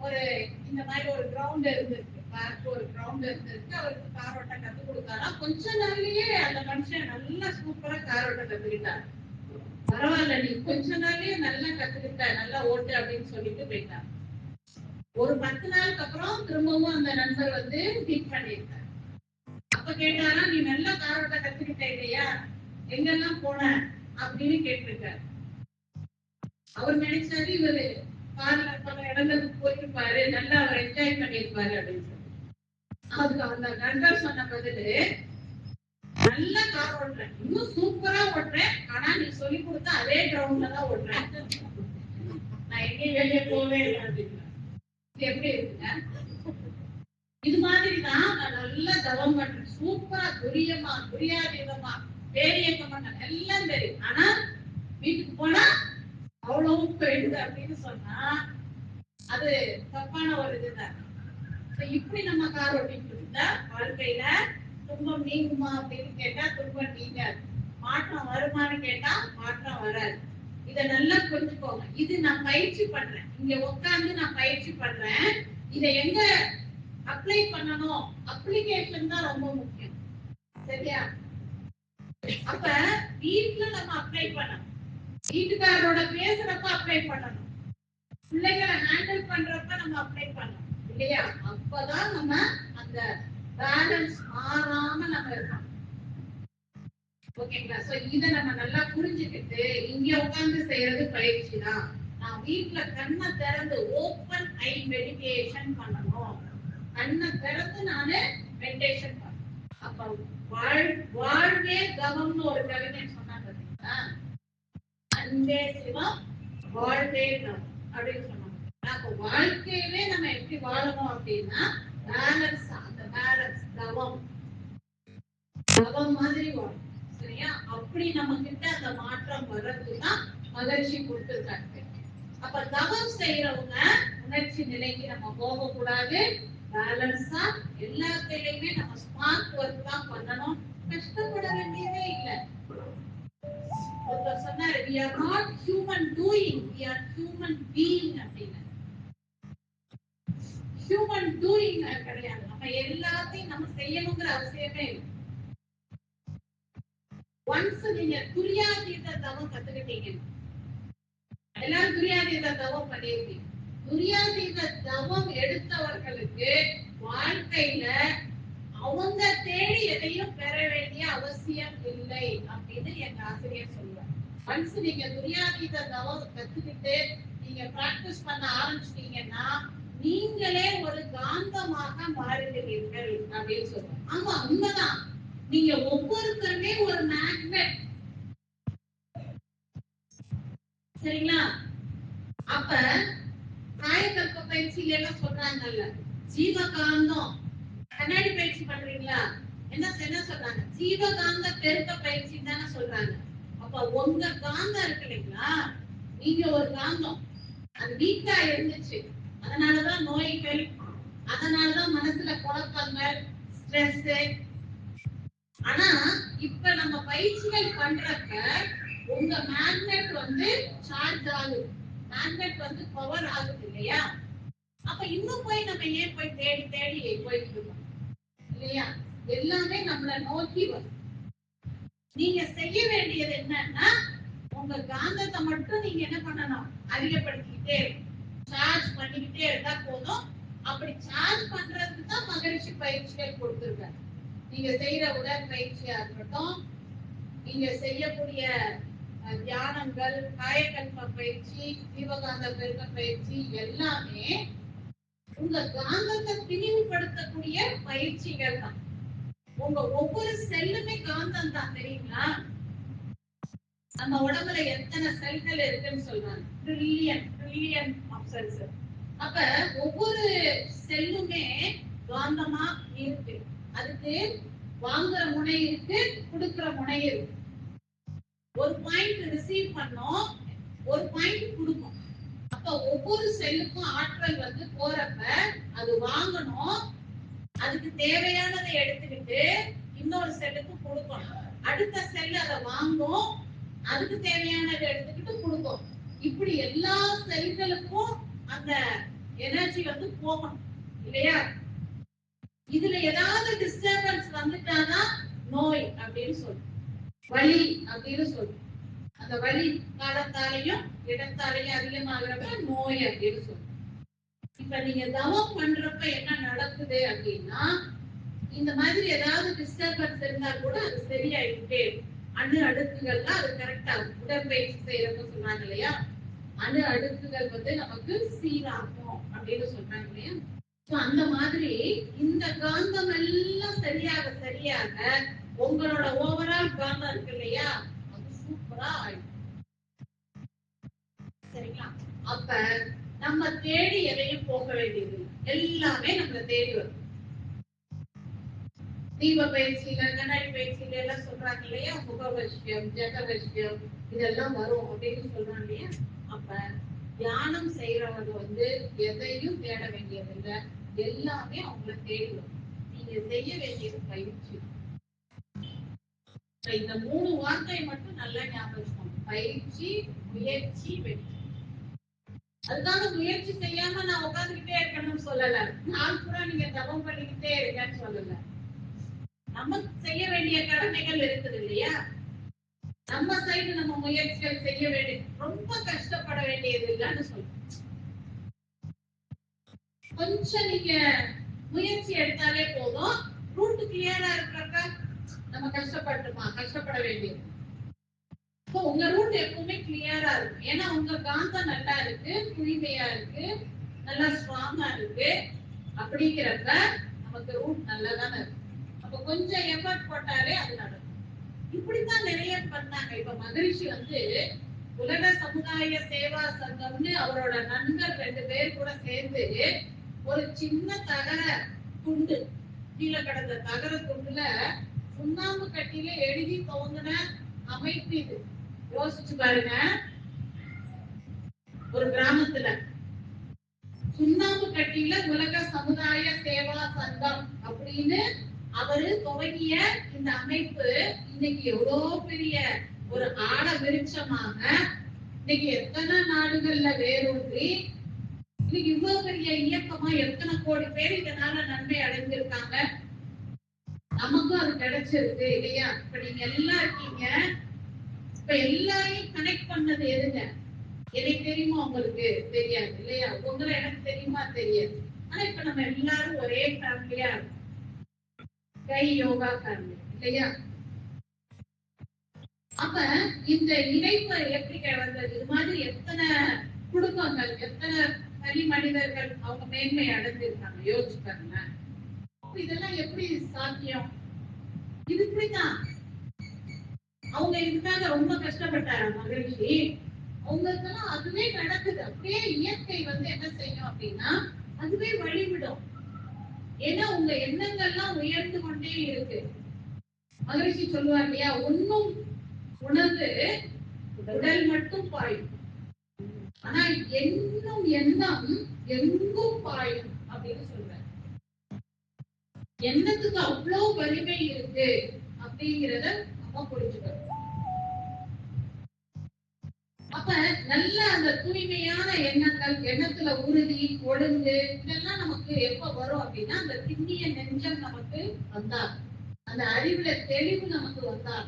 ஒரு இந்த மாதிரி ஒரு கிரவுண்ட் இருந்திருக்கு, பார்க்கு ஒரு கிரவுண்ட் இருந்திருக்கு, அவருக்கு கார் ஓட்ட கத்து கொடுத்தாரா. கொஞ்ச நாள்லயே அந்த மனுஷன் நல்லா சூப்பரா கார் ஓட்ட கத்துக்கிட்டாரு. பரவாயில்ல, நீ கொஞ்ச நாள்லயே நல்லா கத்துக்கிட்ட, நல்லா ஓட்டு அப்படின்னு சொல்லிட்டு போயிட்டார். ஒரு 10 நாளுக்கு அப்புறம் திரும்பவும் அந்த நண்பர் மீட் பண்ணியிருக்காரு. அப்ப கேட்டாரா, நீ நல்லா கார் ஓட்ட கத்துக்கிட்ட இல்லையா, எங்கெல்லாம் போன அப்படின்னு கேட்டிருக்காரு. அவர் நினைச்சாரு இவரு கார்ல பல இடங்களுக்கு போயிருப்பாரு, நல்லா அவர் என்ஜாய் பண்ணிருப்பாரு அப்படின்னு சொல்லி. அதுக்கு அந்த நண்பர் சொன்ன பதிலு, நல்லா கார் ஓட்டுறேன், இன்னும் சூப்பரா ஓட்டுறேன், ஆனா நீ சொல்லி கொடுத்த அதே கிரவுண்ட்ல தான் ஓட்டுறேன், நான் எங்கேயும் வெளியே போவே இல்லை அப்படின்னா. இது எப்படி இருக்குங்க? இது மாதிரிதான் நான் நல்லா தவம் பண்றேன், சூப்பரா துரியமா துரியாதீதமா பேரியக்கம் பண்ண எல்லாம் தெரியும், ஆனா வீட்டுக்கு போனா அவ்வளவும் போயிடுது அப்படின்னு சொன்னா அது தப்பான ஒரு இதுதான். இப்படி நம்ம கார் ஓட்டிட்டு இருந்தா வாழ்க்கையில துன்பம் நீங்குமா அப்படின்னு கேட்டா துன்பம் நீங்காது, மாற்றம் வருமானு கேட்டா மாற்றம் வராது. இத நல்லா புரிஞ்சுக்கோங்க. இது நான் பயிற்சி பண்றேன், இங்க உட்கார்ந்து நான் பயிற்சி பண்றேன். இதை எங்க அப்ளை பண்ணணும், அப்ளிகேஷன் தான் ரொம்ப முக்கியம். சரியா? அப்ப வீட்டுல நம்ம அப்ளை பண்ணணும், வீட்டுக்காரோட பேசுறப்ப அப்ளை பண்ணணும், பிள்ளைகளை ஹேண்டில் பண்றப்ப நம்ம அப்ளை பண்ணணும் இல்லையா? அப்பதான் நம்ம அந்த பேலன்ஸ் மாறாம நம்ம இருக்கணும். ஓகேங்களா? சோ இத நம்ம நல்லா புரிஞ்சுக்கிட்டு இங்க உட்கார்ந்து செய்யறது பயிற்சி தான். நான் வீட்டுல கண்ணை திறந்து ஓப்பன் ஐ மெடிடேஷன் பண்ணணும், கண்ணை திறந்து நானு மெடிடேஷன் பண்ணணும். அப்ப வாழ்வே தவம்னு ஒரு கவிஞன் சொன்னாங்க பார்த்தீங்களா, அன்பே சிவம் வாழ்வே தவம் அப்படின்னு சொன்னாங்க. அப்ப வாழ்க்கையிலே நம்ம எப்படி வாழணும் அப்படின்னா பேலன்ஸ், அந்த பேலன்ஸ் தவம் மாதிரி வாழும். சரியா? அப்படி நம்ம கிட்ட அந்த மாற்றம் வர்றதுதான் மகிழ்ச்சி கொடுத்திருக்காங்க. அப்ப தவம் செய்யறவங்க உணர்ச்சி நிலைக்கு நம்ம போக கூடாது, பேலன்ஸா எல்லாத்திலையுமே நம்ம ஸ்மார்ட் ஒர்க் தான் பண்ணணும், கஷ்டப்பட வேண்டியதே இல்லை. ஒருத்தர் சொன்னாரு, we are not human doing, we are human being அப்படின்னு. ஹியூமன் டூயிங் கிடையாது, நம்ம எல்லாத்தையும் நம்ம செய்யணுங்கிற அவசியமே இல்லை. ஒன்ஸ் நீங்க துரியாதீத தவம் கத்துக்கிட்டீங்க, எல்லாரும் துரியாதீத தவம் பண்ணிருக்கீங்க. துரியாதீத தவம் எடுத்தவர்களுக்கு வாழ்க்கையில அவங்க தேடி எதையும் பெற வேண்டிய அவசியம் இல்லை அப்படின்னு எங்க ஆசிரியர் சொல்லுவார். ஒன்ஸ் நீங்க துரியாதீத தவம் கத்துக்கிட்டு நீங்க பிராக்டிஸ் பண்ண ஆரம்பிச்சிட்டீங்கன்னா நீங்களே ஒரு காந்தமாக மாறுகிறீர்கள் அப்படின்னு சொல்லுவாங்க. ஆமா, உண்மைதான். நீங்க ஒவ்வொருத்தருமே ஒரு மேக்னெட். சரிங்களா? அப்ப காயகல்ப பயிற்சியில எல்லாம் சொல்றாங்கல்ல, ஜீவகாந்தம். கண்ணாடி பயிற்சி பண்றீங்களா? என்ன சொல்றாங்க? ஜீவகாந்த பெருக்க பயிற்சி தானே சொல்றாங்க. அப்ப உங்க காந்தம் இருக்கு இல்லைங்களா, நீங்க ஒரு காந்தம், அது வீக்கா இருந்துச்சு, அதனாலதான் நோய்கள், அதனாலதான் மனசுல குழப்பங்கள், ஸ்ட்ரெஸ். ஆனா இப்ப நம்ம பயிற்சிகள் பண்றப்ப உங்க மேக்னெட் சார்ஜ் ஆகுது, மேக்னெட் பவர் ஆகுது இல்லையா? அப்ப இன்னும் போய் நம்ம ஏன் போய் தேடி தேடி போயிட்டு இருக்கோம் இல்லையா? எல்லாமே நம்மளை நோக்கி வரும். நீங்க செய்ய வேண்டியது என்னன்னா உங்க காந்தத்தை மட்டும் நீங்க என்ன பண்ணணும், அதிகப்படுத்திக்கிட்டே சார்ஜ் பண்ணிக்கிட்டே இருந்தா போதும். அப்படி சார்ஜ் பண்றதுக்கு தான் மகிழ்ச்சி பயிற்சிகள் கொடுத்திருக்காங்க. நீங்க செய்யற உடற்பயிற்சியா இருக்கட்டும், நீங்க செய்யக்கூடிய தியானங்கள், காயக்கல்ப பயிற்சி, ஜீவகாந்த பெருக்க பயிற்சி எல்லாமே உங்க காந்தத்தை திணிவுபடுத்தக்கூடிய பயிற்சிகள் தான். உங்க ஒவ்வொரு செல்லுமே காந்தம் தான், தெரியுங்களா? நம்ம உடம்புல எத்தனை செல்கள் இருக்குன்னு சொல்றாங்க, ட்ரில்லியன் ஆஃப் செல்ஸ். அப்ப ஒவ்வொரு செல்லுமே காந்தமா இருக்கு. அதுக்கு வாங்குற முனை இருக்கு, கொடுக்கிற முனை இருக்கு. ஒரு பாயிண்ட் ரிசீவ் பண்ணோம், ஒரு பாயிண்ட் கொடுக்கும். அப்ப ஒவ்வொரு செல்லுக்கும் ஆற்றல் போறப்ப அது வாங்கணும், அதுக்கு தேவையானதை எடுத்துக்கிட்டு இன்னொரு செல்லுக்கு கொடுக்கணும். அடுத்த செல் அதை வாங்கும், அதுக்கு தேவையானதை எடுத்துக்கிட்டு கொடுக்கும். இப்படி எல்லா செல்களுக்கும் அந்த எனர்ஜி போகணும் இல்லையா? இதுல ஏதாவது டிஸ்டர்பன்ஸ் வந்துட்டாதான் நோய் அப்படின்னு சொல்லும், வலி அப்படின்னு சொல்லும். அந்த வலி காலத்தாலையும் இடத்தாலையும் அதிகமாகிறப்ப நோய் அப்படின்னு சொல்லும். இப்ப நீங்க தவம் பண்றப்ப என்ன நடக்குது அப்படின்னா, இந்த மாதிரி ஏதாவது டிஸ்டர்பன்ஸ் இருந்தா கூட அது சரியாயிட்டே அணு அடுக்குகள்லாம் அது கரெக்டா உடற்பயிற்சி செய்யறப்ப சொல்றாங்க இல்லையா, அணு அடுக்குகள் நமக்கு சீராகும் அப்படின்னு சொல்றாங்க இல்லையா. அந்த மாதிரி இந்த காந்தம் எல்லாம் சரியாக உங்களோட ஓவரால் காந்தம் இருக்கு இல்லையா, அது சூப்பரா ஆயிடும். சரிங்களா? அப்ப நம்ம தேடி எதையும் போக வேண்டியது, எல்லாமே நம்மள தேடி வரும். தீப பயிற்சியில, கண்ணாடி பயிற்சியில எல்லாம் சொல்றாங்க இல்லையா, முகவசியம், ஜகவசியம் இதெல்லாம் வரும் அப்படின்னு சொல்றாங்க இல்லையா. அப்ப தியானம் செய்யறவங்க எதையும் தேட வேண்டியதில்லை, எல்லாமே அவங்கள தேடி வரும். நீங்க செய்ய வேண்டியது பயிற்சி. இந்த 3 வார்த்தை மட்டும் நல்லா ஞாபகம், பயிற்சி, முயற்சி, வெற்றி. அதுக்காக முயற்சி செய்யாம நான் உட்கார்ந்துகிட்டே இருக்கணும்னு சொல்லல, நாள் பூரா நீங்க தவம் பண்ணிக்கிட்டே இருக்கேன்னு சொல்லல. நம்ம செய்ய வேண்டிய கடமைகள் இருக்குது இல்லையா, நம்ம சைடு நம்ம முயற்சிகள் செய்ய வேண்டிய, ரொம்ப கஷ்டப்பட வேண்டியது இல்லைன்னு சொல்றோம். கொஞ்சம் நீங்க முயற்சி எடுத்தாலே போதும், ரூட் கிளியரா இருக்கிறப்ப நம்ம கஷ்டப்பட வேண்டியது. உங்க ரூட் எப்பவுமே கிளியரா இருக்கும். ஏன்னா உங்க காந்தம் நல்லா இருக்கு, தூய்மையா இருக்கு, நல்லா ஸ்ட்ராங்கா இருக்கு. அப்படிங்கிறப்ப நமக்கு ரூட் நல்லதானே இருக்கு. அப்ப கொஞ்சம் எஃபர்ட் போட்டாலே அது நடக்கும். இப்படித்தான் நிறைய பண்ணாங்க. இப்ப மகரிஷி உலக சமுதாய சேவா சங்கம்னு அவரோட நண்பர் 2 பேர் கூட சேர்ந்து ஒரு சின்ன தகர துண்டு, கீழே கிடந்த தகர துண்டுல சுண்ணாம்பு கட்டியில எழுதி துவங்கின அமைப்பு இது. யோசிச்சு பாருங்க, ஒரு கிராமத்துல சுண்ணாம்பு கட்டியில உலக சமுதாய சேவா சங்கம் அப்படின்னு அவரு துவங்கிய இந்த அமைப்பு இன்னைக்கு எவ்வளவு பெரிய ஒரு ஆட விருட்சமாக இன்னைக்கு எத்தனை நாடுகள்ல வேரூன்றி இன்னைக்கு இவ்வளவு பெரிய இயக்கமா எத்தனை கோடி பேர் இதனால நன்மை அடைஞ்சிருக்காங்க. நமக்கும் அது கிடைச்சிருக்கு இல்லையா. இப்ப நீங்க எல்லாம் இருக்கீங்க, இப்ப எல்லாரையும் கனெக்ட் பண்ணது எதுங்க? எனக்கு தெரியுமா உங்களுக்கு தெரியாது இல்லையா, உங்களை எனக்கு தெரியுமா தெரியாது. ஆனா இப்ப நம்ம எல்லாரும் ஒரே ஃபேமிலியா இருக்கோம், கை யோகா ஃபேமிலி இல்லையா. அப்ப இந்த இணைப்பு எப்படி வந்தது? இது மாதிரி எத்தனை குடும்பங்கள், எத்தனை தனி மனிதர்கள் அவங்க மேன்மை அடைஞ்சிருக்காங்க, யோசிச்சு பாருங்க. இதெல்லாம் எப்படி சாத்தியம்? இது இப்படிதான். அவங்க இதுக்காக ரொம்ப கஷ்டப்பட்டாரு மகிழ்ச்சி, அவங்களுக்கெல்லாம் அதுவே நடக்குது. அப்படியே இயற்கை என்ன செய்யும் அப்படின்னா அதுவே வழிவிடும். ஏன்னா உங்க எண்ணங்கள்லாம் உயர்ந்து கொண்டே இருக்கு. மகிழ்ச்சி சொல்லுவார் இல்லையா, ஒன்னும் உணர்ந்து உடல் மட்டும் பாயும், ஆனா என்னும் எண்ணம் எங்கும் பாயும் அப்படின்னு சொல்றாரு. எண்ணத்துக்கு அவ்வளவு வலிமை இருக்கு அப்படிங்கிறத நம்ம புரிஞ்சுக்கணும். அப்ப நல்ல அந்த தூய்மையான எண்ணங்கள், எண்ணத்துல உறுதி, ஒழுங்கு இதெல்லாம் நமக்கு எப்ப வரும் அப்படின்னா அந்த திண்ணிய நெஞ்சம் நமக்கு வந்தா, அந்த அறிவுல தெளிவு நமக்கு வந்தா.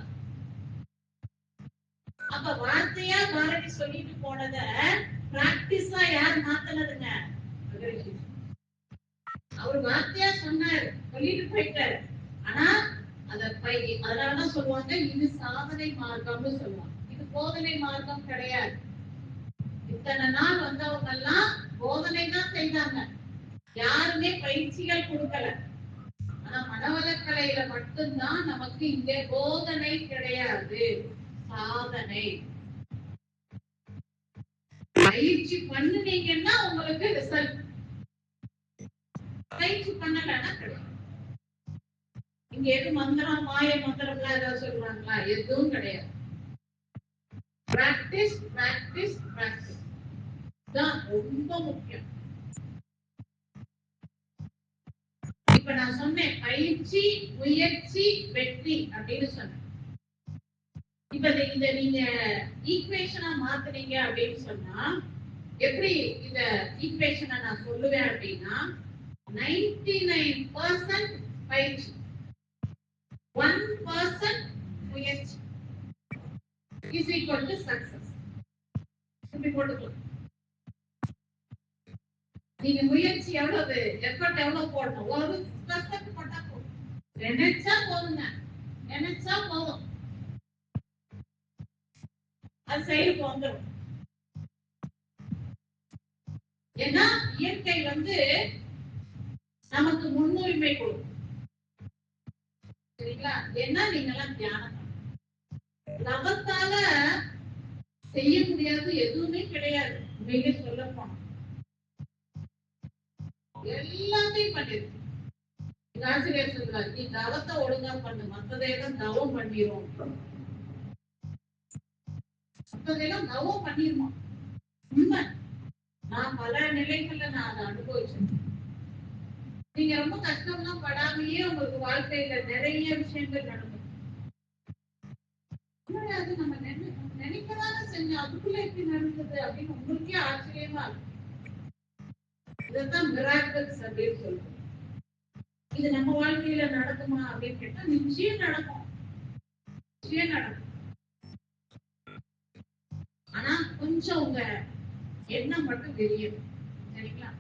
அப்ப வார்த்தையா பாரதி சொல்லிட்டு போனத பிராக்டிஸா யார் மாத்தினதுங்க? அவர் வார்த்தையா சொன்னார், சொல்லிட்டு போயிட்டாரு. ஆனா அதனாலதான் சொல்லுவாங்க இது சாதனை மார்க்கம்னு சொல்லுவாங்க. இது போதனை மார்க்கம் கிடையாது. இத்தனை நாள் வந்தவங்க எல்லாம் போதனை தான் செய்தாங்க, யாருமே பயிற்சிகள் கொடுக்கல. ஆனா மனவளக்கலையில மட்டும்தான் நமக்கு இங்க போதனை கிடையாது, சாதனை. பயிற்சி பண்ணுனீங்கன்னா உங்களுக்கு ரிசல்ட், பயிற்சி பண்ணலன்னா கிடையாது. இங்க எது மந்திரம் மாய மந்திரம்லாம் ஏதாவது சொல்லுவாங்களா? எதுவும் கிடையாது. பிராக்டிஸ் பிராக்டிஸ் பிராக்டிஸ் தான் ரொம்ப முக்கியம். இப்ப நான் சொன்னேன் பயிற்சி முயற்சி வெற்றி அப்படின்னு சொன்னேன். இப்ப இத நீங்க ஈக்குவேஷனா மாத்துனீங்க அப்படின்னு சொன்னா எப்படி இந்த ஈக்குவேஷனை நான் சொல்லுவேன் அப்படின்னா 99% பயிற்சி, 1% முயற்சி is equal to success. இப்படி போட்டுக்கலாம். நீங்க முயற்சி எவ்வளவு, எஃபர்ட் எவ்வளவு போடணும், ஒரு பர்சன்ட் போட்டா போதும். நினைச்சா போதுங்க, நினைச்சா போதும், அது செயலுக்கு வந்துடும். ஏன்னா இயற்கை நமக்கு முன்னுரிமை கொடுக்கும். சரிங்களா? ஏன்னா நீங்க எல்லாம் தியானம் லவத்தால செய்ய முடியாது எதுவுமே கிடையாது. நீங்க சொல்ல போனோம் எல்லாத்தையும் பண்ணிருக்கு. ஆசிரியர் சொல்றாரு, நீ தவத்தை ஒழுங்கா பண்ணு, மற்றதையெல்லாம் தவம் பண்ணிரும், மற்றதையெல்லாம் தவம் பண்ணிருமா. உண்மை, நான் பல நிலைகள்ல நான் அதை அனுபவிச்சேன். நீங்க ரொம்ப கஷ்டம்லாம் படாமையே உங்களுக்கு வாழ்க்கையில நிறைய விஷயங்கள் நடக்கும். அது நம்ம நினைக்கதான செஞ்சோம், அதுக்குள்ள எப்படி நடந்தது அப்படின்னு உங்களுக்கே ஆச்சரியமா இருக்கும். இதுதான் மிராக்கிள்ஸ் அப்படின்னு சொல்றோம். இது நம்ம வாழ்க்கையில நடக்குமா அப்படின்னு கேட்டா நிச்சயம் நடக்கும், நிச்சயம் நடக்கும். ஆனா கொஞ்சம் உங்க எண்ணம் மட்டும் தெரியும். சரிங்களா?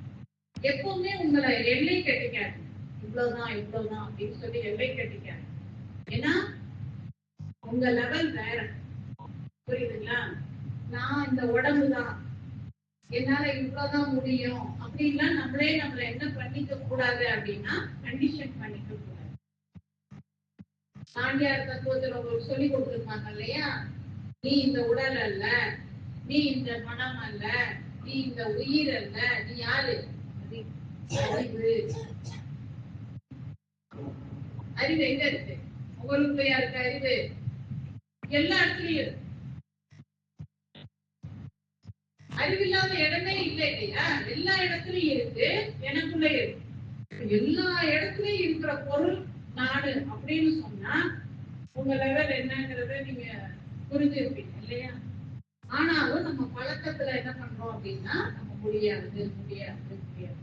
எப்பவுமே உங்களை எல்லை கட்டிக்காது, இவ்வளவுதான் இவ்வளவுதான் அப்படின்னு சொல்லி எல்லை கட்டிக்காது. ஏன்னா உங்க லெவல் வேற. புரியுதுங்களா? நான் இந்த உடம்புதான், என்னால இவ்வளவுதான் முடியும் அப்படின்லாம் நம்மளே நம்மள என்ன பண்ணிக்க கூடாது அப்படின்னா கண்டிஷன் பண்ணிக்க கூடாது. சாண்டியார் தத்துவத்தில் உங்களுக்கு சொல்லி கொடுத்துருப்பாங்க இல்லையா, நீ இந்த உடல் அல்ல, நீ இந்த மனம் அல்ல, நீ இந்த உயிர் அல்ல, நீ யாரு? அறிவு. அறிவு எங்க இருக்கு? உங்களுக்கு யாருக்கு அறிவு? எல்லா இடத்துலயும் இருக்கு. அறிவில்லாத இடமே இல்லை இல்லையா? எல்லா இடத்துலயும் இருக்கு, எனக்குள்ள இருக்கு. எல்லா இடத்துலயும் இருக்கிற பொருள் நாடு அப்படின்னு சொன்னா உங்க லெவல் என்னங்கிறத நீங்க புரிஞ்சிருப்பீங்க இல்லையா? ஆனாலும் நம்ம பழக்கத்துல என்ன பண்றோம் அப்படின்னா நம்ம முடியாது முடியாது முடியாது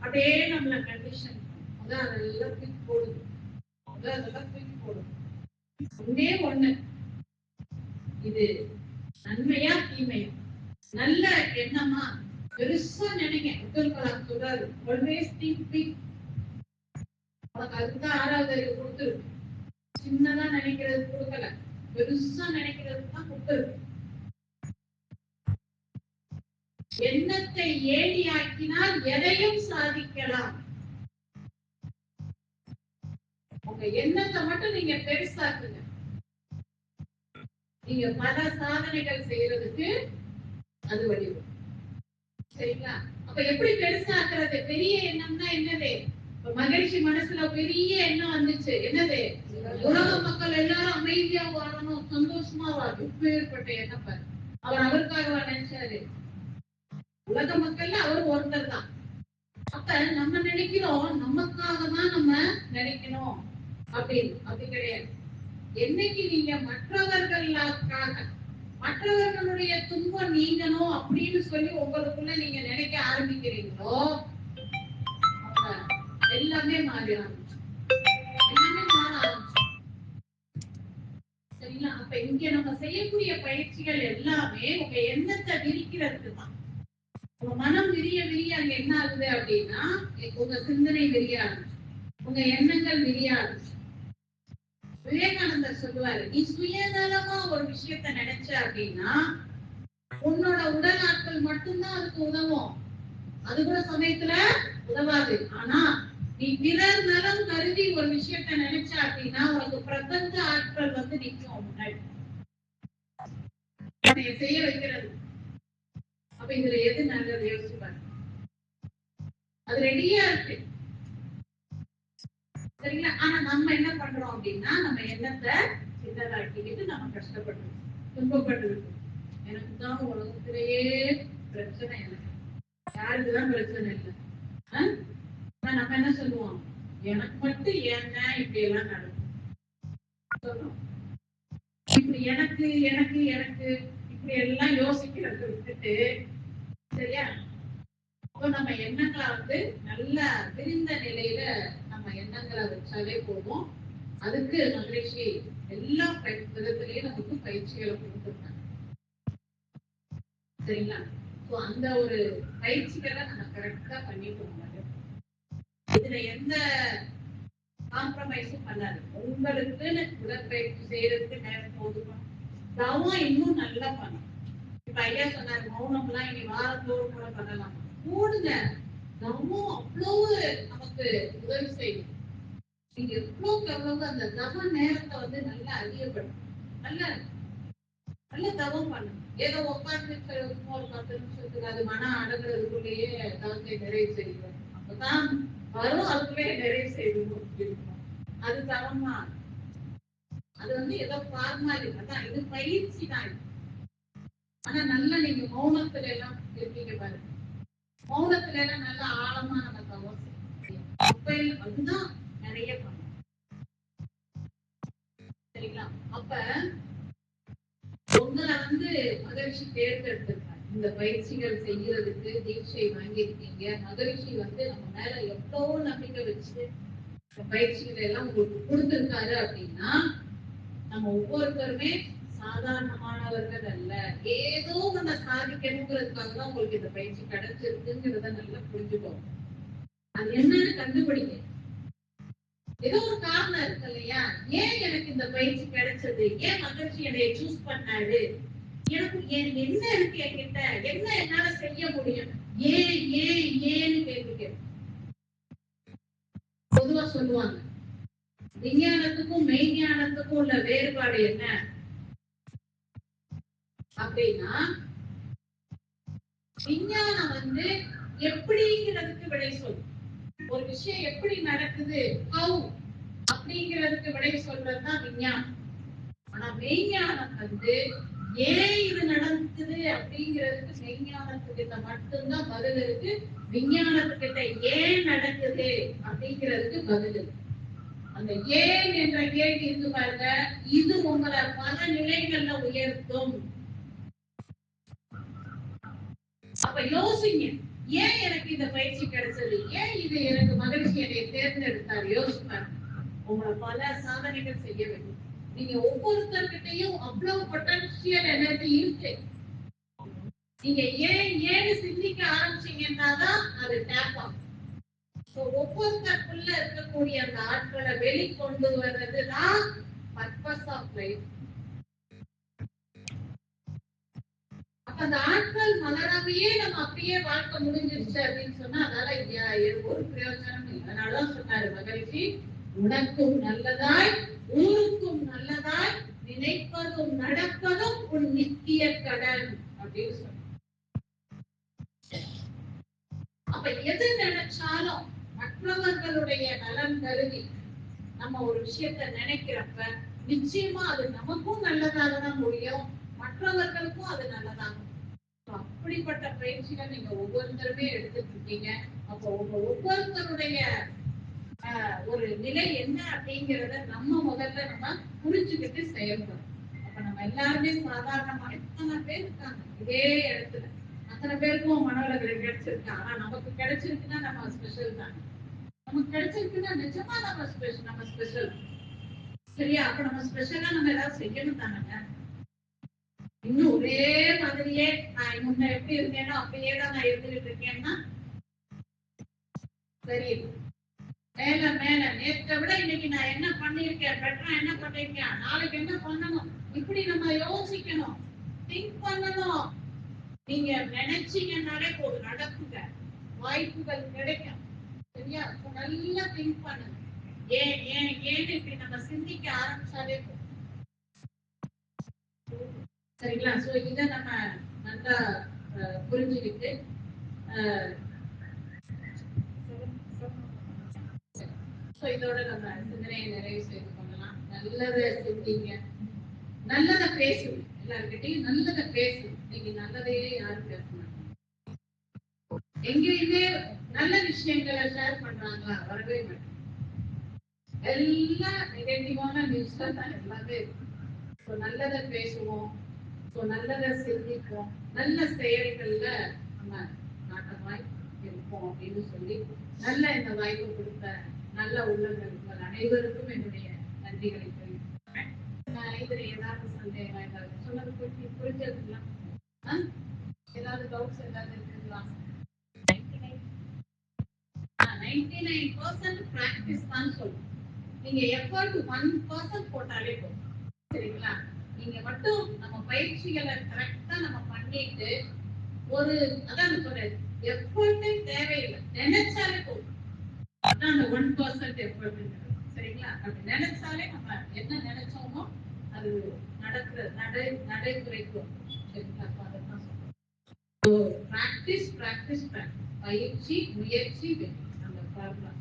அப்படியே நம்மள கண்டிஷன் அதான் அதெல்லாம் தூக்கி போடுது, அதெல்லாம் தூக்கி போடுது. ஒன்னே ஒண்ணு, இது நன்மையா தீமையா? நல்ல எண்ணமா பெருசா நினைங்க. அப்துல் கலாம் சொல்றாரு, ஆல்வேஸ் திங்க் பிக். உனக்கு அதுதான் 6வது அறிவு கொடுத்துருக்கு. சின்னதா நினைக்கிறது கொடுக்கல, பெருசா நினைக்கிறது தான் கொடுத்துருக்கு. எண்ணத்தை ஏணியாக்கினால் எதையும் சாதிக்கலாம். உங்க எண்ணத்தை மட்டும் நீங்க பெருசாக்குங்க, நீங்க பல சாதனைகள் செய்யறதுக்கு அது வழிவரும். சரிங்களா? அப்ப எப்படி பெருசாக்குறது? பெரிய எண்ணம்னா என்னது? மகிழ்ச்சி மனசுல பெரிய எண்ணம் வந்துச்சு, என்னது? உலக மக்கள் எல்லாரும் அமைதியா வாழணும், சந்தோஷமா வாழணும். இப்பேற்பட்ட எண்ணம் பாரு. அவர் அவருக்காக நினைச்சாரு, உலக மக்கள்ல அவர் ஒருத்தர் தான். அப்ப நம்ம நினைக்கிறோம் நமக்காக தான் நம்ம நினைக்கணும் அப்படின்னு. அப்படி கிடையாது. என்னைக்கு நீங்க மற்றவர்களுக்காக, மற்றவர்களுடைய துன்பம் நீங்கணும் அப்படின்னு சொல்லி உங்களுக்குள்ள நீங்க நினைக்க ஆரம்பிக்கிறீங்களோ எல்லாமே மாறி ஆரம்பிச்சு, எல்லாமே மாற ஆரம்பிச்சு. சரிங்களா? அப்ப இங்க நம்ம செய்யக்கூடிய பயிற்சிகள் எல்லாமே உங்க எண்ணத்தை விரிக்கிறதுக்கு தான். உங்க மனம் விரிய விரிய அங்க என்ன ஆகுது அப்படின்னா உங்க சிந்தனை விரிய ஆரம்பிச்சு, உங்க எண்ணங்கள் விரிய ஆரம்பிச்சு. விவேகானந்தர் சொல்லுவாரு, நீ சுயநலமா ஒரு விஷயத்த நினைச்ச அப்படின்னா உன்னோட உடல் ஆட்கள் மட்டும்தான் அதுக்கு உதவும். அது கூட சமயத்துல உதவாது. ஆனா நீ பிறர் நலம் கருதி ஒரு விஷயத்த நினைச்ச அப்படின்னா உனக்கு பிரபஞ்ச ஆட்கள் வந்து நிற்கும் முன்னாடி செய்ய வைக்கிறது. அப்ப இதுல எது நல்லது யோசிப்பாரு. அது ரெடியா இருக்கு, சரிங்களா? ஆனா நம்ம என்ன பண்றோம் அப்படின்னா நம்ம எண்ணத்தை சின்னதாக்கிட்டு நம்ம கஷ்டப்படுறோம், துன்பப்பட்டு எனக்கு தான் உலகத்திலேயே பிரச்சனை, எனக்கு யாருக்குதான் பிரச்சனை இல்லை. நம்ம என்ன சொல்லுவோம், எனக்கு மட்டும் ஏன்னா இப்படி எல்லாம் நடக்கும் சொல்றோம். இப்படி எனக்கு எனக்கு எனக்கு இப்படி எல்லாம் யோசிக்கிறத விட்டுட்டு, சரியா, அப்போ நம்ம எண்ணங்களை வந்து நல்ல விரிந்த நிலையில நம்ம எண்ணங்களை வச்சாலே போதும். அதுக்கு மகிழ்ச்சி எல்லா விதத்திலையும் நமக்கு பயிற்சிகளை கொடுத்துருக்காங்க, சரிங்களா? அந்த ஒரு பயிற்சிகளை நம்ம கரெக்டா பண்ணிட்டு இதுல எந்த காம்ப்ரமைஸும் பண்ணாது. உங்களுக்குன்னு உடற்பயிற்சி செய்யறதுக்கு நேரம் போதுமா, தவம் இன்னும் நல்லா பண்ணும். இப்ப ஐயா சொன்னாரு மௌனம்லாம் இனி வாரத்தோடு கூட பண்ணலாம். கூடுங்க, தவம் அவ்வளவு நமக்கு உதவி செய்யும். நீங்க எவ்வளவுக்கு எவ்வளவு அந்த தவ நேரத்தை வந்து நல்லா அதிகப்படும், நல்ல நல்ல தவம் பண்ணும். ஏதோ உட்கார்ந்து ஒரு 10 நிமிஷத்துக்கு அது மன அடங்குறதுக்குள்ளேயே தவத்தை நிறைவு செய்யும். அப்பதான் வரும், அதுக்குள்ளே நிறைவு செய்யணும். அது தவமா, அது வந்து ஏதோ ஃபார்மாலிட்டி அதான், இது பயிற்சி தான். ஆனா நல்லா நீங்க மௌனத்துல எல்லாம் இருக்கீங்க பாருங்க, மௌனத்துல எல்லாம் நல்லா ஆழமா நம்ம தவம் அப்ப அதுதான் நிறைய பண்ணும், சரிங்களா? அப்ப உங்களை வந்து மகிழ்ச்சி தேர்ந்தெடுத்திருக்காங்க இந்த பயிற்சிகள் செய்யறதுக்கு. தீட்சை வாங்கியிருக்கீங்க, மகிழ்ச்சி வந்து நம்ம மேல எவ்வளவு நம்பிக்கை வச்சு பயிற்சிகளை எல்லாம் உங்களுக்கு கொடுத்திருக்காரு அப்படின்னா நம்ம ஒவ்வொருத்தருமே சாதாரணமானவர்கள் அல்ல. ஏதோ ஒண்ண சாதிக்கணுங்கிறதுக்காக தான் உங்களுக்கு இந்த பயிற்சி கிடைச்சிருக்குங்கிறத நல்லா புரிஞ்சுக்கோங்க. அது என்னன்னு கண்டுபிடிங்க. ஏதோ ஒரு காரணம் இருக்கு இல்லையா, ஏன் எனக்கு இந்த பயிற்சி கிடைச்சது, ஏன் மகிழ்ச்சி என்னை சூஸ் பண்ணாரு, எனக்கு என்ன இருக்கு என்கிட்ட, என்ன என்னால செய்ய முடியும், ஏன் ஏன் ஏன்னு கேட்க. பொதுவா சொல்லுவாங்க விஞ்ஞானத்துக்கும் மெய்ஞானத்துக்கும் உள்ள வேறுபாடு என்ன அப்படின்னா, விஞ்ஞானம் வந்து எப்படிங்கிறதுக்கு விடை சொல்லும். ஒரு விஷயம் எப்படி நடக்குது, ஹவு அப்படிங்கிறதுக்கு விடை சொல்றதுதான் விஞ்ஞானம். ஆனா மெய்ஞானம் வந்து ஏன் இது நடக்குது அப்படிங்கிறதுக்கு மெய்ஞானத்துக்கிட்ட மட்டும்தான் பதில் இருக்கு. விஞ்ஞானத்துக்கிட்ட ஏன் நடக்குது அப்படிங்கிறதுக்கு பதில் இருக்கு. அந்த ஏன் என்ற கேள்வி இருக்கு பாருங்க, இது உங்களை பல நிலைகள்ல உயர்த்தும். அப்ப யோசிங்க, ஏன் எனக்கு இந்த பயிற்சி கிடைச்சது, ஏன் இது எனக்கு மகிழ்ச்சி என்னை தேர்ந்தெடுத்தார், யோசிப்பாரு. உங்களை பல சாதனைகள் செய்ய வேண்டும். நீங்க ஒவ்வொருத்தர்கிட்டையும் அவ்வளவு பொட்டன்ஷியல் எனர்ஜி இருக்கு. நீங்க ஏன் ஏன்னு சிந்திக்க ஆரம்பிச்சீங்கன்னா தான் அது டேப் ஆகும். ஒவ்வொருத்தருக்குள்ள இருக்கக்கூடிய அந்த ஆட்களை வெளிக்கொண்டு வர்றதுதான் பர்பஸ் ஆஃப் லைஃப். அந்த ஆட்கள் மலராமையே நம்ம அப்படியே வாழ்க்கை முடிஞ்சிருச்சு அப்படின்னு சொன்னா அதனால ஒரு பிரயோஜனம் இல்லை. அதனாலதான் சொன்னாரு மகிழ்ச்சி, உனக்கும் நல்லதாய் ஊருக்கும் நல்லதாய் நினைப்பதும் நடப்பதும் உன் நித்திய கடன் அப்படின்னு சொன்ன. அப்ப எது நினைச்சாலும் மற்றவர்களுடைய நலன் கருதி நம்ம ஒரு விஷயத்த நினைக்கிறப்ப நிச்சயமா அது நமக்கும் நல்லதாக தான் முடியும், மற்றவர்களுக்கும் அது நல்லதாக. அப்படிப்பட்ட பயிற்சிகள் நீங்க ஒவ்வொருத்தருமே எடுத்துட்டு இருக்கீங்க. அப்போ உங்க ஒவ்வொருத்தருடைய ஒரு நிலை என்ன அப்படிங்கிறத நம்ம முதல்ல நம்ம புரிஞ்சுக்கிட்டு செயல்படும். அப்ப நம்ம எல்லாருமே சாதாரணமா எத்தனை பேர் இருக்காங்க இதே இடத்துல, அத்தனை பேருக்கும் மனவளக்கலை கிடைச்சிருக்கு. ஆனா நமக்கு கிடைச்சிருக்குன்னா நம்ம ஸ்பெஷல் தானே, நமக்கு கிடைச்சிருக்குன்னா நிஜமா நம்ம ஸ்பெஷல், சரியா? அப்ப நம்ம ஸ்பெஷலா நம்ம ஏதாவது செய்யணும் தானங்க. இன்னும் ஒரே மாதிரியே நான் முன்ன எப்படி இருக்கேனோ அப்படியே தான் நான் இருந்துகிட்டு இருக்கேன்னா சரி. மேல மேல நேற்றை விட இன்னைக்கு நான் என்ன பண்ணிருக்கேன், பெட்டரா என்ன பண்ணிருக்கேன், நாளைக்கு என்ன பண்ணணும், இப்படி நம்ம யோசிக்கணும், திங்க் பண்ணணும். நீங்க நினைச்சீங்கன்னாலே போது நடக்குங்க, வாய்ப்புகள் கிடைக்கும். சரியா? நல்லா திங்க் பண்ணுங்க. ஏன் ஏன் ஏன்னு இப்படி நம்ம சிந்திக்க ஆரம்பிச்சாலே போதும். சரிங்களா? சோ இத நம்ம நல்லா புரிஞ்சுக்கிட்டு இதோட நம்ம சிந்தனையை நிறைவு செய்து கொள்ளலாம். நல்லதை சிந்திங்க, நல்லதை பேசுங்க, எல்லாருக்கிட்டையும் நல்லதை பேசுங்க. நீங்க நல்லதையே யாரும் பேச மாட்டாங்க. எங்கேயுமே நல்ல விஷயங்களை ஷேர் பண்றாங்களா? வரவே மாட்டாங்க. எல்லாம் நெகட்டிவான நியூஸ்ல தான் எல்லாமே. நல்லதை பேசுவோம், நல்லதை சிந்திப்போம், நல்ல செயல்கள்ல நம்ம நாட்டமாய் இருப்போம் அப்படின்னு சொல்லி நல்ல இந்த வாய்ப்பு கொடுத்த நல்ல உள்ளங்கள் அனைவருக்கும் என்னுடைய நன்றிகளை தெரிவிக்கிறேன். இதுல ஏதாவது சந்தேகம் ஏதாவது சொன்னது புரிஞ்சதுங்களா? ஏதாவது டவுட்ஸ் ஏதாவது இருக்குங்களா? 99% பிராக்டிஸ் தான் சொல்லுவோம். நீங்க எஃபர்ட் 1% போட்டாலே போதும். சரிங்களா? நீங்க மட்டும் நம்ம பயிற்சிகளை கரெக்டா நம்ம பண்ணிட்டு ஒரு அதான் சொல்றேன், எஃபர்ட்டே தேவையில்லை, நினைச்சாலே போதும். அதான் அந்த 1% எஃபர்ட். சரிங்களா? அப்படி நினைச்சாலே நம்ம என்ன நினைச்சோமோ அது நடக்கிற நடைமுறைக்கு வரும். சரிங்களா? அதான் சொல்றேன். பிராக்டிஸ் பிராக்டிஸ் பிராக்டிஸ், பயிற்சி முயற்சி வெற்றி, அந்த ஃபார்முலா.